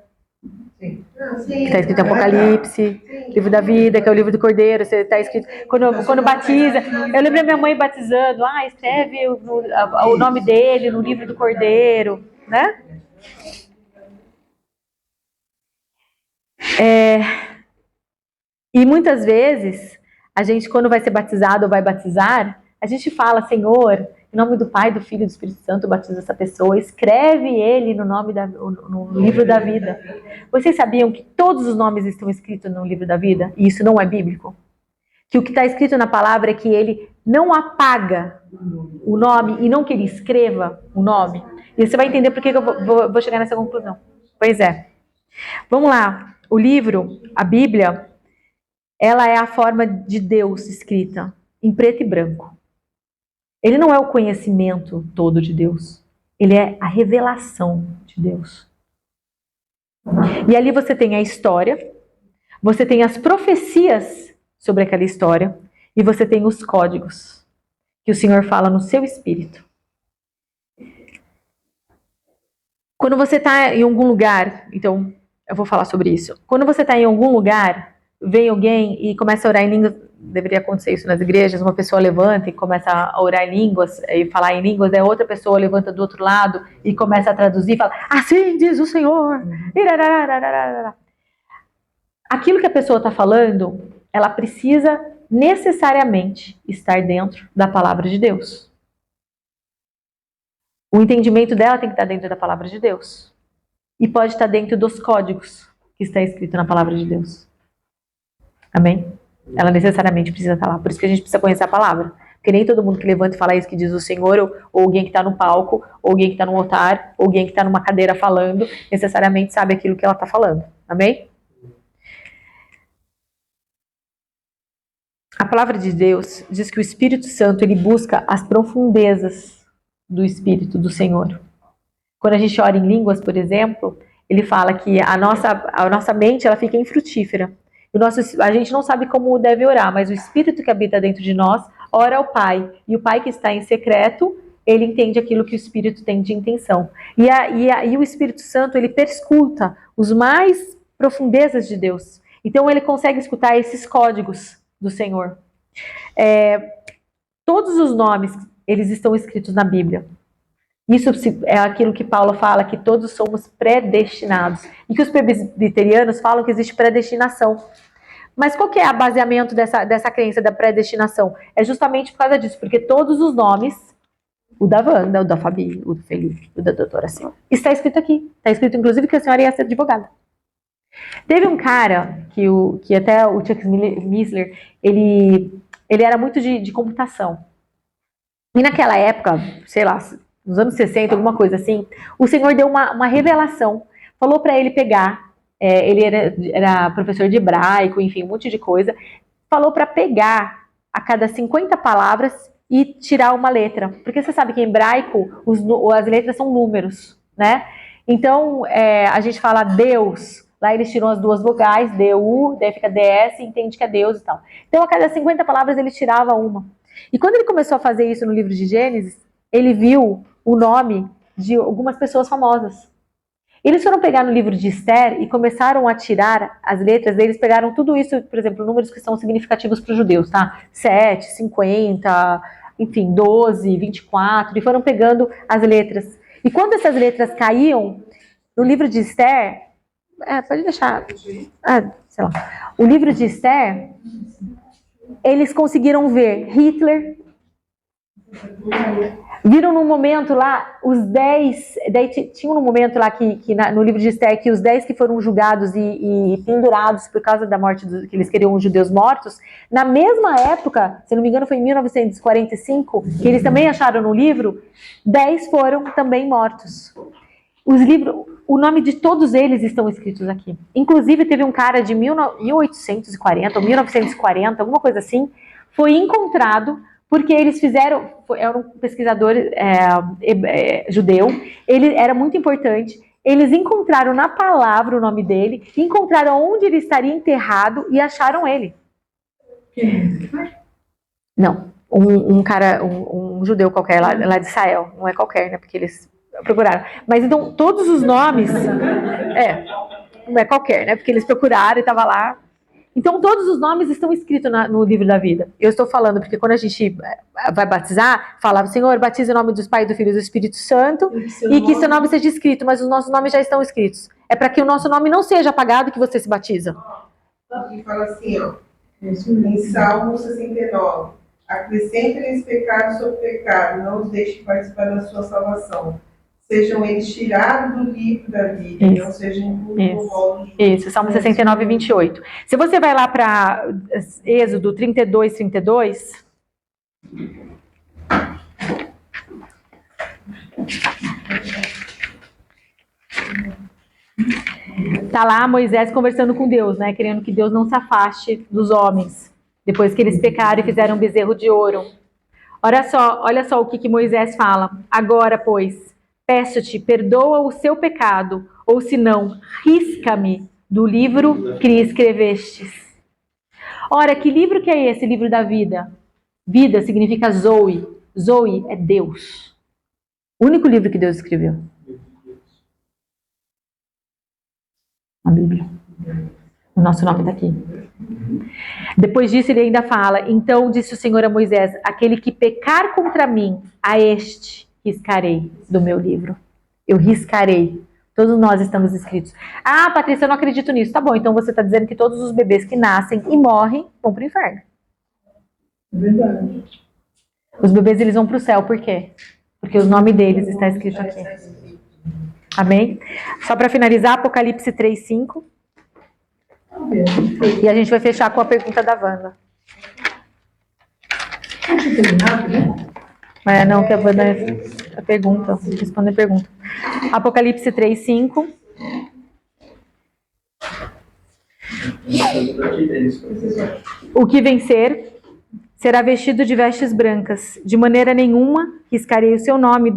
Sim. sim. Está escrito em Apocalipse, livro da vida, que é o livro do Cordeiro. Você está escrito quando batiza. Eu lembro da minha mãe batizando. Escreve o nome dele no livro do Cordeiro, né? E muitas vezes a gente, quando vai ser batizado ou vai batizar, a gente fala: Senhor, em nome do Pai, do Filho e do Espírito Santo, batiza essa pessoa, escreve ele no livro da vida. Vocês sabiam que todos os nomes estão escritos no livro da vida? E isso não é bíblico? Que o que está escrito na palavra é que ele não apaga o nome e não que ele escreva o nome. E você vai entender por que eu vou chegar nessa conclusão. Pois é. Vamos lá. O livro, a Bíblia, ela é a forma de Deus escrita, em preto e branco. Ele não é o conhecimento todo de Deus. Ele é a revelação de Deus. E ali você tem a história, você tem as profecias sobre aquela história, e você tem os códigos que o Senhor fala no seu espírito. Quando você está em algum lugar, então eu vou falar sobre isso. Quando você está em algum lugar, vem alguém e começa a orar em línguas, deveria acontecer isso nas igrejas, uma pessoa levanta e começa a orar em línguas, e falar em línguas, daí outra pessoa levanta do outro lado e começa a traduzir e fala: assim diz o Senhor. Aquilo que a pessoa está falando, ela precisa necessariamente estar dentro da palavra de Deus. O entendimento dela tem que estar dentro da palavra de Deus. E pode estar dentro dos códigos que está escrito na palavra de Deus. Amém? Ela necessariamente precisa estar lá. Por isso que a gente precisa conhecer a palavra. Porque nem todo mundo que levanta e fala isso que diz o Senhor, ou alguém que está no palco, ou alguém que está no altar, ou alguém que está numa cadeira falando, necessariamente sabe aquilo que ela está falando. Amém? A palavra de Deus diz que o Espírito Santo, ele busca as profundezas do Espírito do Senhor. Quando a gente ora em línguas, por exemplo, ele fala que a nossa mente, ela fica infrutífera. A gente não sabe como deve orar, mas o Espírito que habita dentro de nós ora ao Pai. E o Pai que está em secreto, ele entende aquilo que o Espírito tem de intenção. E o Espírito Santo, ele perscruta os mais profundezas de Deus. Então ele consegue escutar esses códigos do Senhor. Todos os nomes, eles estão escritos na Bíblia. Isso é aquilo que Paulo fala, que todos somos predestinados. E que os presbiterianos falam que existe predestinação. Mas qual que é o baseamento dessa crença da predestinação? É justamente por causa disso, porque todos os nomes, o da Wanda, o da Fabi, o do Felipe, o da doutora Silva, está escrito aqui. Está escrito, inclusive, que a senhora ia ser advogada. Teve um cara, que até o Chuck Missler, ele era muito de computação. E naquela época, sei lá, nos anos 60, alguma coisa assim, o Senhor deu uma revelação, falou para ele pegar, ele era professor de hebraico, enfim, um monte de coisa, falou para pegar a cada 50 palavras e tirar uma letra, porque você sabe que em hebraico as letras são números, né? Então, a gente fala Deus, lá eles tiram as duas vogais, D-U, daí fica D-S, entende que é Deus e tal. Então, a cada 50 palavras ele tirava uma. E quando ele começou a fazer isso no livro de Gênesis, ele viu o nome de algumas pessoas famosas. Eles foram pegar no livro de Esther e começaram a tirar as letras, eles pegaram tudo isso, por exemplo, números que são significativos para os judeus, tá? 7, 50, enfim, 12, 24, e foram pegando as letras. E quando essas letras caíam, no livro de Esther, pode deixar, sei lá, o livro de Esther, eles conseguiram ver Hitler, viram no momento lá os 10, daí tinha um momento lá no livro de Esther que os 10 que foram julgados e pendurados por causa da morte que eles queriam os judeus mortos, na mesma época, se não me engano foi em 1945, que eles também acharam no livro, 10 foram também mortos. O nome de todos eles estão escritos aqui. Inclusive teve um cara de 1840 ou 1940, alguma coisa assim, foi encontrado porque eles era um pesquisador judeu, ele era muito importante, eles encontraram na palavra o nome dele, encontraram onde ele estaria enterrado e acharam ele. Não, um cara, um judeu qualquer lá de Israel, não é qualquer, né, porque eles procuraram. Mas então, todos os nomes, não é qualquer, né? Porque eles procuraram e estava lá. Então, todos os nomes estão escritos no livro da vida. Eu estou falando porque quando a gente vai batizar, fala, Senhor, batiza em nome dos Pai, do Filho e do Espírito Santo, e que seu nome seja escrito, mas os nossos nomes já estão escritos. É para que o nosso nome não seja apagado que você se batiza. E fala assim, ó, em Salmo 69, acrescentem-lhes pecado sobre pecado, não os deixe participar da sua salvação. Sejam eles tirados do livro da vida, e não sejam incluídos no rolo de Isso, Salmo 69, 28. Se você vai lá para Êxodo 32, 32... Tá lá Moisés conversando com Deus, né? Querendo que Deus não se afaste dos homens, depois que eles pecaram e fizeram um bezerro de ouro. Olha só o que Moisés fala. Agora, pois, peço-te, perdoa o seu pecado, ou se não, risca-me do livro que escrevestes. Ora, que livro que é esse? Livro da vida. Vida significa Zoe. Zoe é Deus. O único livro que Deus escreveu. A Bíblia. O nosso nome está aqui. Depois disso ele ainda fala, então disse o Senhor a Moisés, aquele que pecar contra mim, a este riscarei do meu livro. Eu riscarei. Todos nós estamos escritos. Ah, Patrícia, eu não acredito nisso. Tá bom, então você está dizendo que todos os bebês que nascem e morrem vão para o inferno. Verdade. Os bebês eles vão para o céu, por quê? Porque o nome deles está escrito aqui. Amém? Só para finalizar, Apocalipse 3:5. E a gente vai fechar com a pergunta da Wanda. Não, que a Wanda é a pergunta. Responde a pergunta. Apocalipse 3:5. O que vencer será vestido de vestes brancas. De maneira nenhuma riscarei o seu nome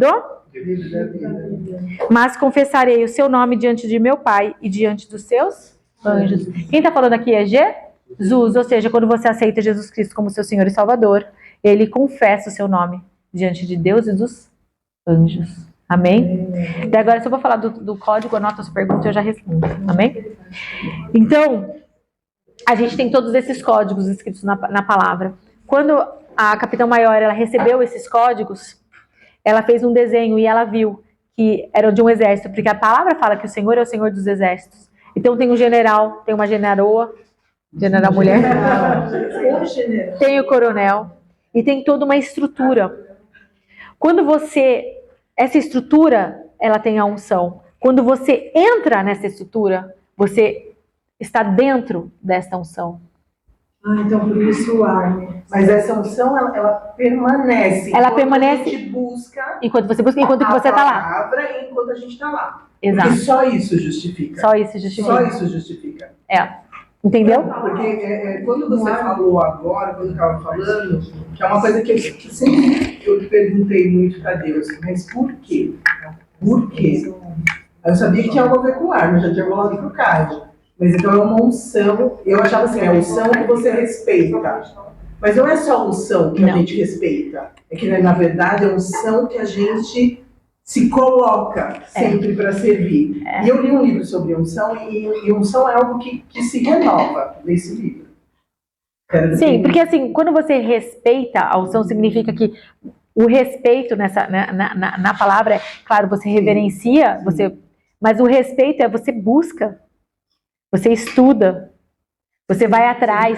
mas confessarei o seu nome diante de meu Pai e diante dos seus anjos. Quem está falando aqui é Jesus, ou seja, quando você aceita Jesus Cristo como seu Senhor e Salvador, ele confessa o seu nome diante de Deus e dos anjos. Amém? E agora, se eu vou falar do código, anota as perguntas e eu já respondo. Amém? Então, a gente tem todos esses códigos escritos na palavra. Quando a Capitã Maior ela recebeu esses códigos, ela fez um desenho e ela viu que eram de um exército, porque a palavra fala que o Senhor é o Senhor dos exércitos. Então tem um general, tem uma general mulher, tem o coronel e tem toda uma estrutura. Essa estrutura, ela tem a unção. Quando você entra nessa estrutura, você está dentro dessa unção. Então por isso o ar. Mas essa unção, ela permanece. Ela permanece. A gente busca. Enquanto você busca, enquanto que você está lá. A palavra e enquanto a gente está lá. Exato. Porque só isso justifica. Só isso justifica. Só isso justifica. Entendeu? Porque quando você falou agora, quando eu estava falando, que é uma coisa que eu perguntei muito para Deus, mas por quê? Por quê? Eu sabia que tinha algo a ver com o ar, mas já tinha falado pro Caio. Mas então é uma unção, eu achava assim, é a unção que você respeita. Mas não é só a unção que a gente respeita. É que, na verdade, é a unção que a gente se coloca sempre para servir. E eu li um livro sobre unção, e unção é algo que se renova nesse livro. Sim, porque assim, quando você respeita a unção, significa que o respeito na palavra, é claro, você reverencia, mas o respeito é você busca. Você estuda, você vai atrás.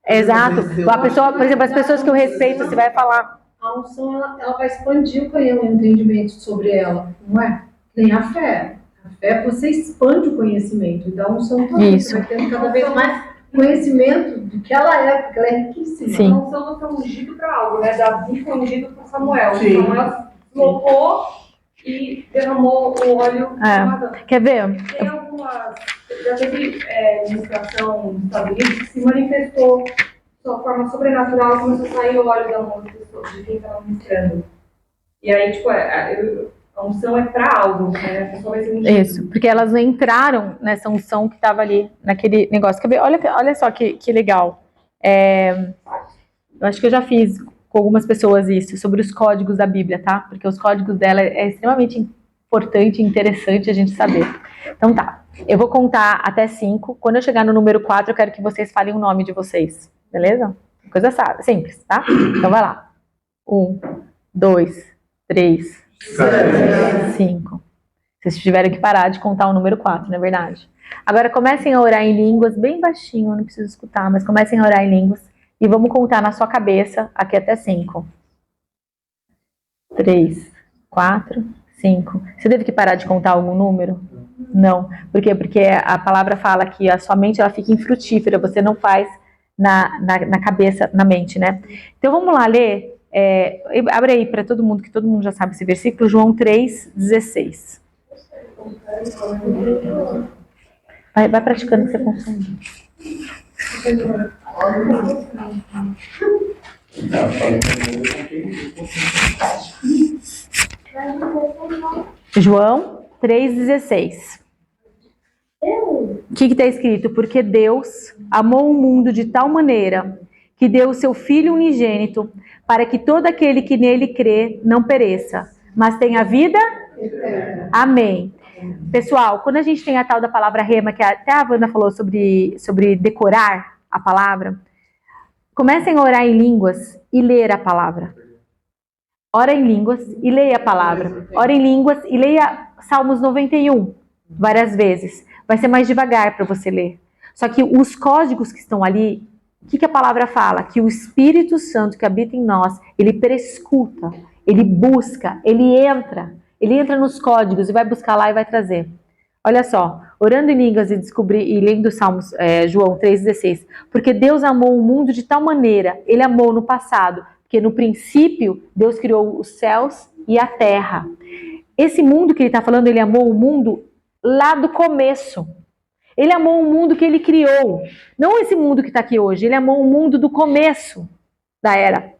Exato. A pessoa, por exemplo, as pessoas que eu respeito, você vai falar. A unção, ela vai expandir o entendimento sobre ela, não é? Tem a fé. A fé, você expande o conhecimento. Então, a unção também, você vai tendo cada vez mais conhecimento do que ela é, porque ela é riquíssima. Sim. A unção foi ungido para algo, né? Davi foi ungido por Samuel. Sim. Samuel colocou e derramou o óleo. Quer ver? Tem algumas. Já teve ministração nos Estados Unidos que se manifestou de uma forma sobrenatural, começou a sair o óleo da mão de quem estava ministrando. E aí, tipo, a unção é para algo, né? A pessoa vai ser ungida. Isso, porque elas não entraram nessa unção que estava ali, naquele negócio. Quer ver? Olha só que legal. Eu acho que eu já fiz com algumas pessoas isso, sobre os códigos da Bíblia, tá? Porque os códigos dela é extremamente importante e interessante a gente saber. Então tá. Eu vou contar até 5. Quando eu chegar no número 4, eu quero que vocês falem o nome de vocês. Beleza? Coisa simples, tá? Então vai lá. 1, 2, 3, 5. Vocês tiveram que parar de contar o número 4, não é verdade? Agora comecem a orar em línguas, bem baixinho, não preciso escutar, mas comecem a orar em línguas e vamos contar na sua cabeça aqui até 5. 3, 4, 5. Você teve que parar de contar algum número? Não. Por quê? Porque a palavra fala que a sua mente ela fica infrutífera, você não faz na cabeça, na mente, né? Então vamos lá ler. Abre aí para todo mundo, que todo mundo já sabe esse versículo, João 3,16. Vai praticando que você consegue. João 3,16. O que está escrito? Porque Deus amou o mundo de tal maneira que deu o seu Filho unigênito para que todo aquele que nele crê não pereça, mas tenha vida. Amém. Pessoal, quando a gente tem a tal da palavra rema, que até a Wanda falou sobre decorar a palavra, comecem a orar em línguas e ler a palavra. Ora em línguas e leia a palavra. Ora em línguas e leia Salmos 91 várias vezes. Vai ser mais devagar para você ler. Só que os códigos que estão ali, o que a palavra fala? Que o Espírito Santo que habita em nós, ele prescuta, ele busca, ele entra nos códigos e vai buscar lá e vai trazer. Olha só, orando em línguas e lendo Salmos, João 3,16. Porque Deus amou o mundo de tal maneira, ele amou no passado, porque no princípio Deus criou os céus e a terra. Esse mundo que ele está falando, ele amou o mundo lá do começo. Ele amou o mundo que ele criou. Não esse mundo que está aqui hoje, ele amou o mundo do começo da era.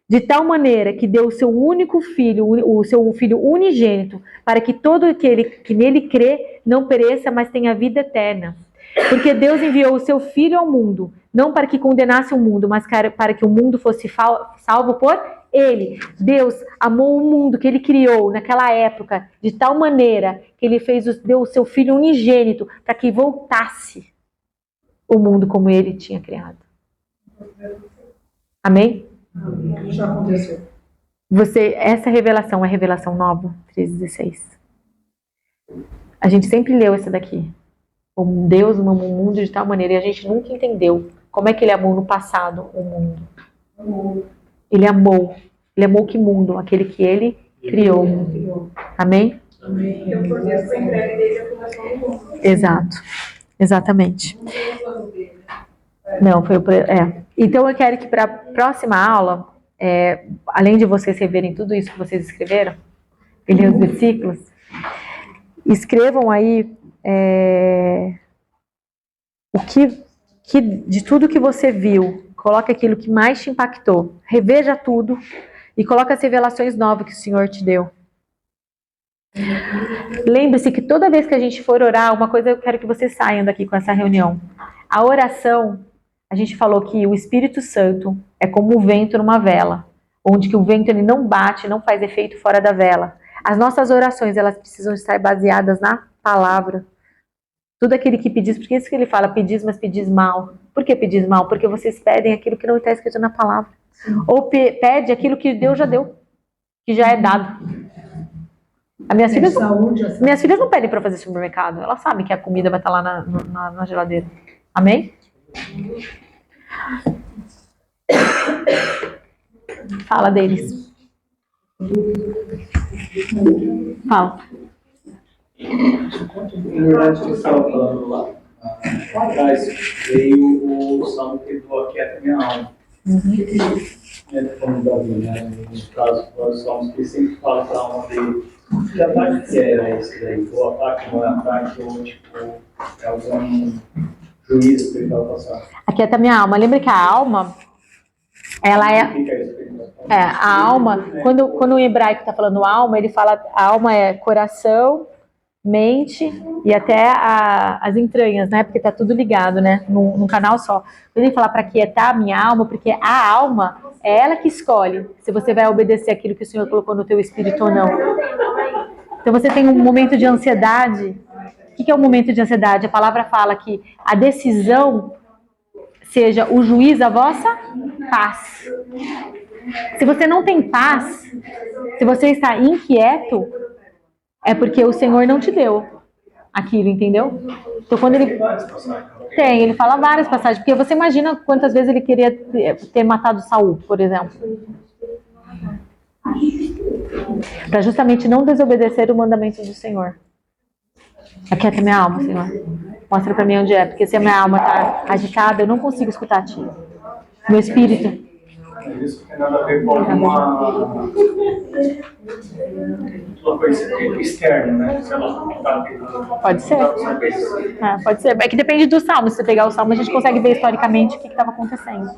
De tal maneira que deu o seu único filho, o seu filho unigênito, para que todo aquele que nele crê não pereça, mas tenha vida eterna. Porque Deus enviou o seu filho ao mundo, não para que condenasse o mundo, mas para que o mundo fosse salvo por ele. Deus amou o mundo que ele criou naquela época, de tal maneira que ele deu o seu filho unigênito para que voltasse o mundo como ele tinha criado. Amém? Já aconteceu. Essa revelação é revelação nova, 3,16. A gente sempre leu essa daqui. O Deus amou o mundo de tal maneira e a gente nunca entendeu como é que ele amou no passado o mundo. Ele amou que mundo? Aquele que ele criou. Amém? Amém. Então, por Deus foi entregue desde a fundação do mundo. Exato. Exatamente. Não foi o plano dele, né? Não, foi Então eu quero que para a próxima aula, além de vocês reverem tudo isso que vocês escreveram, e ler os versículos, escrevam aí de tudo que você viu, coloque aquilo que mais te impactou, reveja tudo e coloque as revelações novas que o Senhor te deu. Lembre-se que toda vez que a gente for orar, uma coisa eu quero que vocês saiam daqui com essa reunião. A oração, a gente falou que o Espírito Santo é como o vento numa vela, onde que o vento ele não bate, não faz efeito fora da vela. As nossas orações, elas precisam estar baseadas na palavra. Tudo aquele que pedis, porque isso que ele fala, pedis, mas pedis mal. Por que pedis mal? Porque vocês pedem aquilo que não está escrito na palavra. Ou pede aquilo que Deus já deu, que já é dado. Minhas filhas não pedem para fazer supermercado. Elas sabem que a comida vai estar lá na geladeira. Amém? Fala deles. Fala. Na verdade, que você estava falando lá atrás, veio o salmo que doa quieta minha alma. Como Davi, né? No caso, os salmos que ele sempre fala para a alma dele. Que ataque que era esse daí? O ataque não é ataque, ou tipo, é algum juízo que ele estava passando? Aquieta minha alma. Lembra que a alma, ela a alma, quando o hebraico está falando alma, ele fala, a alma é coração, mente e até as entranhas, né? Porque tá tudo ligado, né? Num canal só. Quando ele fala para quietar a minha alma, porque a alma é ela que escolhe se você vai obedecer aquilo que o Senhor colocou no teu espírito ou não. Então você tem um momento de ansiedade, O que é um momento de ansiedade? A palavra fala que a decisão seja o juiz a vossa paz. Se você não tem paz, se você está inquieto, é porque o Senhor não te deu aquilo, entendeu? Então quando ele ele fala várias passagens, porque você imagina quantas vezes ele queria ter matado Saul, por exemplo. Para justamente não desobedecer o mandamento do Senhor. Aquieta minha alma, Senhor. Mostra para mim onde é, porque se a minha alma está agitada, eu não consigo escutar a Ti. Meu espírito. Isso não tem nada a ver com uma coisa externa, né? Sei lá, Pode ser. Pode ser. É que depende do salmo. Se você pegar o salmo, a gente consegue ver historicamente o que estava acontecendo.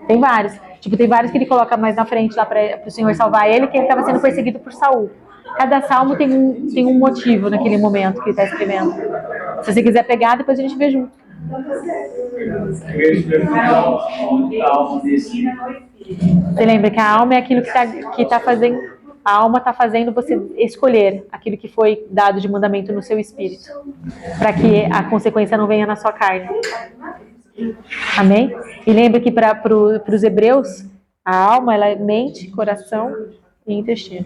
Tem vários. Tipo, tem vários que ele coloca mais na frente lá para o Senhor salvar ele, que ele estava sendo perseguido por Saul. Cada salmo tem um motivo naquele momento que ele está escrevendo. Se você quiser pegar, depois a gente vê junto. Você lembra que a alma é aquilo que tá fazendo. A alma está fazendo você escolher aquilo que foi dado de mandamento no seu espírito, para que a consequência não venha na sua carne. Amém? E lembra que para os hebreus, a alma ela é mente, coração e intestino.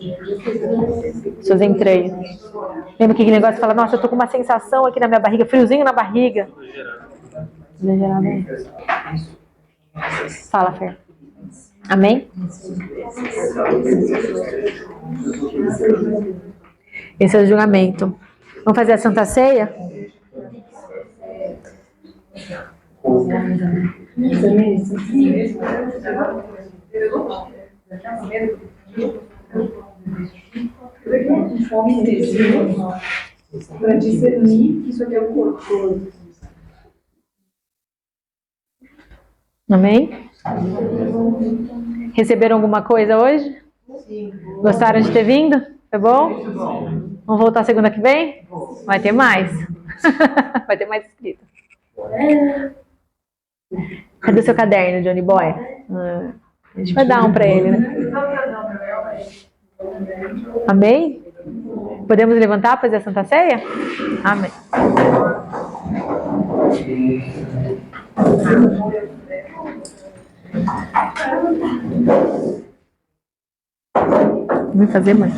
Suas entranhas. Lembra que aquele negócio fala, nossa, eu tô com uma sensação aqui na minha barriga, friozinho na barriga. Fala, Fer. Amém? Esse é o julgamento. Vamos fazer a Santa Ceia? Para discernir que isso aqui é o corpo. Amém? Receberam alguma coisa hoje? Sim. Gostaram de ter vindo? Foi bom? Vamos voltar segunda que vem? Vai ter mais. Vai ter mais escrito. Cadê o seu caderno, Johnny Boy? A gente vai dar um para ele, né? Amém? Podemos levantar para fazer a Santa Ceia? Amém. Vamos fazer, mãe.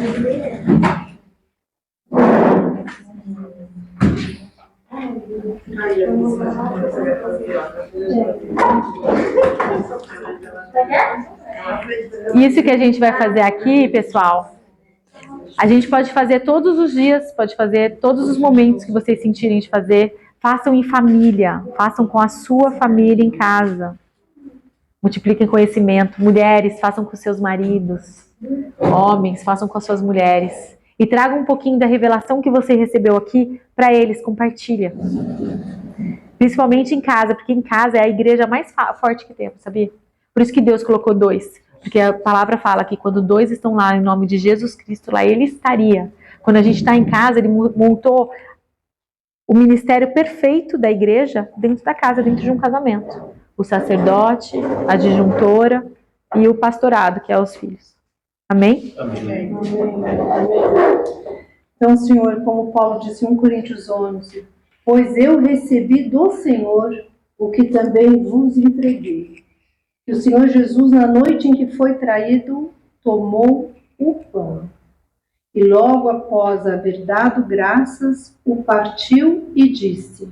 Isso que a gente vai fazer aqui, pessoal, a gente pode fazer todos os dias, pode fazer todos os momentos que vocês sentirem de fazer. Façam em família, façam com a sua família em casa. Multipliquem conhecimento. Mulheres, façam com seus maridos. Homens, façam com as suas mulheres. E tragam um pouquinho da revelação que você recebeu aqui para eles, compartilha. Principalmente em casa, porque em casa é a igreja mais forte que temos, sabia? Por isso que Deus colocou 2. Porque a palavra fala que quando 2 estão lá em nome de Jesus Cristo, lá Ele estaria. Quando a gente está em casa, Ele montou o ministério perfeito da igreja dentro da casa, dentro de um casamento. O sacerdote, a disjuntora e o pastorado, que é os filhos. Amém? Amém. Então, Senhor, como Paulo disse em 1 Coríntios 11, pois eu recebi do Senhor o que também vos entreguei. Que o Senhor Jesus, na noite em que foi traído, tomou o pão. E logo após haver dado graças, o partiu e disse,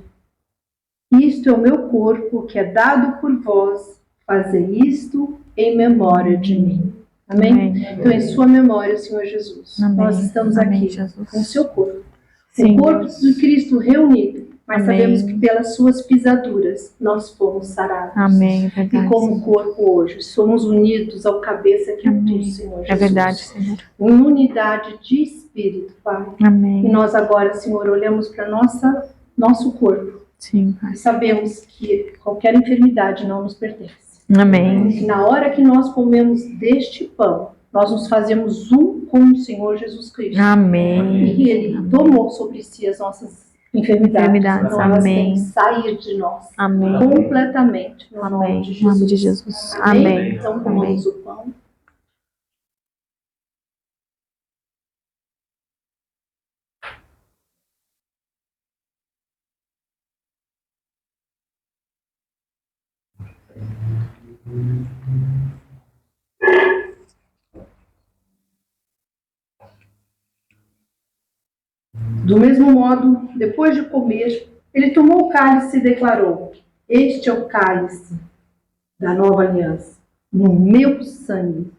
isto é o meu corpo, que é dado por vós, fazei isto em memória de mim. Amém? Amém. Então, em sua memória, Senhor Jesus, amém. Nós estamos aqui Jesus. Com o seu corpo. Sim, o corpo de Cristo reunido, mas amém. Sabemos que pelas suas pisaduras nós fomos sarados. Amém, é verdade. E como corpo hoje, somos unidos ao cabeça que é tu, Senhor Jesus. É verdade, Senhor. Em unidade de espírito, Pai. Amém. E nós agora, Senhor, olhamos para nosso corpo. Sim, Pai. E sabemos que qualquer enfermidade não nos pertence. Amém. E na hora que nós comemos deste pão, nós nos fazemos um com o Senhor Jesus Cristo. Amém. E Ele tomou sobre si as nossas enfermidades. Então elas têm que sair de nós. Amém. Completamente. No nome de Jesus. Em nome de Jesus. Amém. Então comamos o pão. Do mesmo modo, depois de comer, ele tomou o cálice e declarou: Este é o cálice da nova aliança, no meu sangue.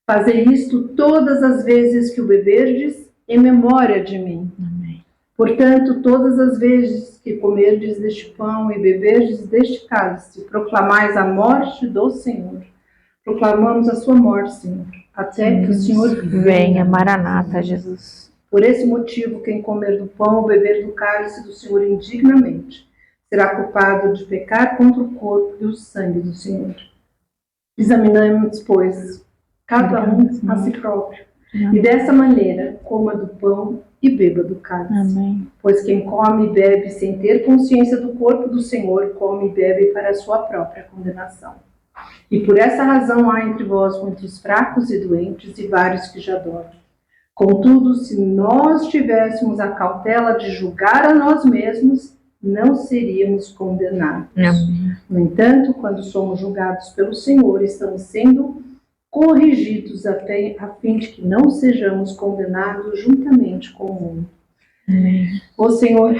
Fazei isto todas as vezes que o beberdes, em memória de mim. Amém. Portanto, todas as vezes que comerdes deste pão e beberdes deste cálice, proclamais a morte do Senhor. Proclamamos a sua morte, Senhor, até que o Senhor Venha, Maranata, Jesus. Por esse motivo, quem comer do pão ou beber do cálice do Senhor indignamente será culpado de pecar contra o corpo e o sangue do Senhor. Examinamos, pois, cada um a si próprio. E dessa maneira, coma do pão e beba do cálice. Amém. Pois quem come e bebe sem ter consciência do corpo do Senhor, come e bebe para a sua própria condenação. E por essa razão há entre vós muitos fracos e doentes e vários que já dormem. Contudo, se nós tivéssemos a cautela de julgar a nós mesmos, não seríamos condenados. Amém. No entanto, quando somos julgados pelo Senhor, estamos sendo corrigidos até a fim de que não sejamos condenados juntamente com o mundo. Amém. Ó Senhor,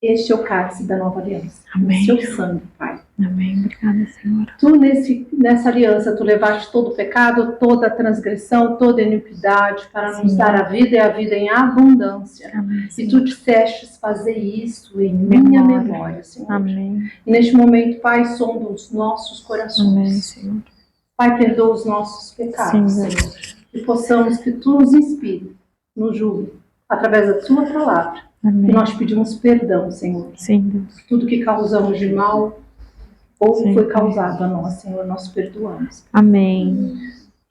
este é o cálice da nova aliança. Amém. O seu sangue, Pai. Amém. Obrigada, Senhora. Tu, nessa aliança, tu levaste todo o pecado, toda a transgressão, toda a iniquidade, para nos Sim. dar a vida e a vida em abundância. Amém. E tu dissestes fazer isso em minha memória, Senhor. Amém. E neste momento, Pai, sonda os nossos corações. Amém, Senhor. Pai, perdoa os nossos pecados, Sim, Senhor. E possamos que tu nos inspire, nos julgue, através da tua palavra. Amém. E nós pedimos perdão, Senhor. Sim, Deus. Tudo que causamos de mal ou Sim, foi Pai. causado a nós, Senhor, nós perdoamos. Amém.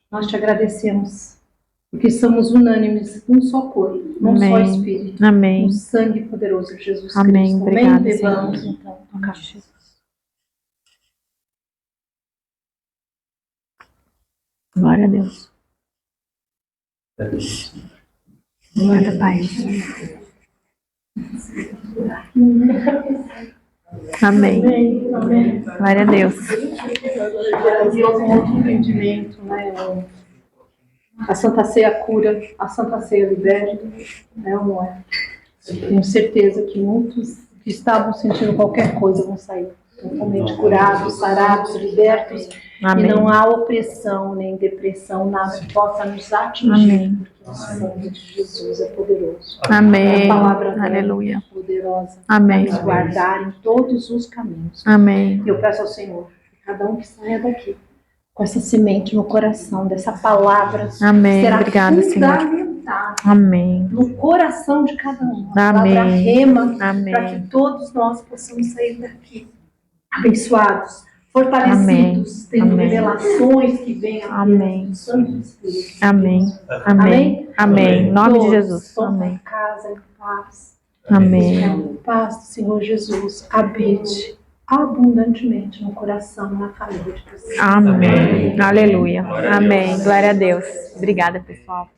Nós te agradecemos, porque somos unânimes num só corpo, num só Amém. espírito, Amém. no sangue poderoso de Jesus Amém. Cristo. Obrigada, Bebamos, Senhor. então, Em nome de Jesus. Glória a Deus. Glória, Pai. Amém. Glória a Deus. E houve um outro entendimento, né? A Santa Ceia cura, a Santa Ceia liberta, né? Ou não é? Eu tenho certeza que muitos que estavam sentindo qualquer coisa vão sair totalmente curados, sarados, libertos. Amém. E não há opressão, nem depressão, nada que possa nos atingir. Amém. Porque o sangue de Jesus é poderoso. Amém. A palavra dele Aleluia. é poderosa. Amém. Para nos guardar em todos os caminhos. Amém. E eu peço ao Senhor, que cada um que saia daqui, com essa semente no coração, dessa palavra, Amém. será Obrigada, Senhor. fundamental Amém. no coração de cada um. A Amém. palavra rema, para Amém. que todos nós possamos sair daqui abençoados, fortalecidos, tendo Amém. revelações que venham Amém. do Santo Espírito. Amém. Amém. Amém. Em nome de Jesus. Amém. A casa em paz. Amém. A paz do Senhor Jesus habite abundantemente no coração, na família de vocês. Amém. Aleluia. Amém. Glória a Deus. Obrigada, pessoal.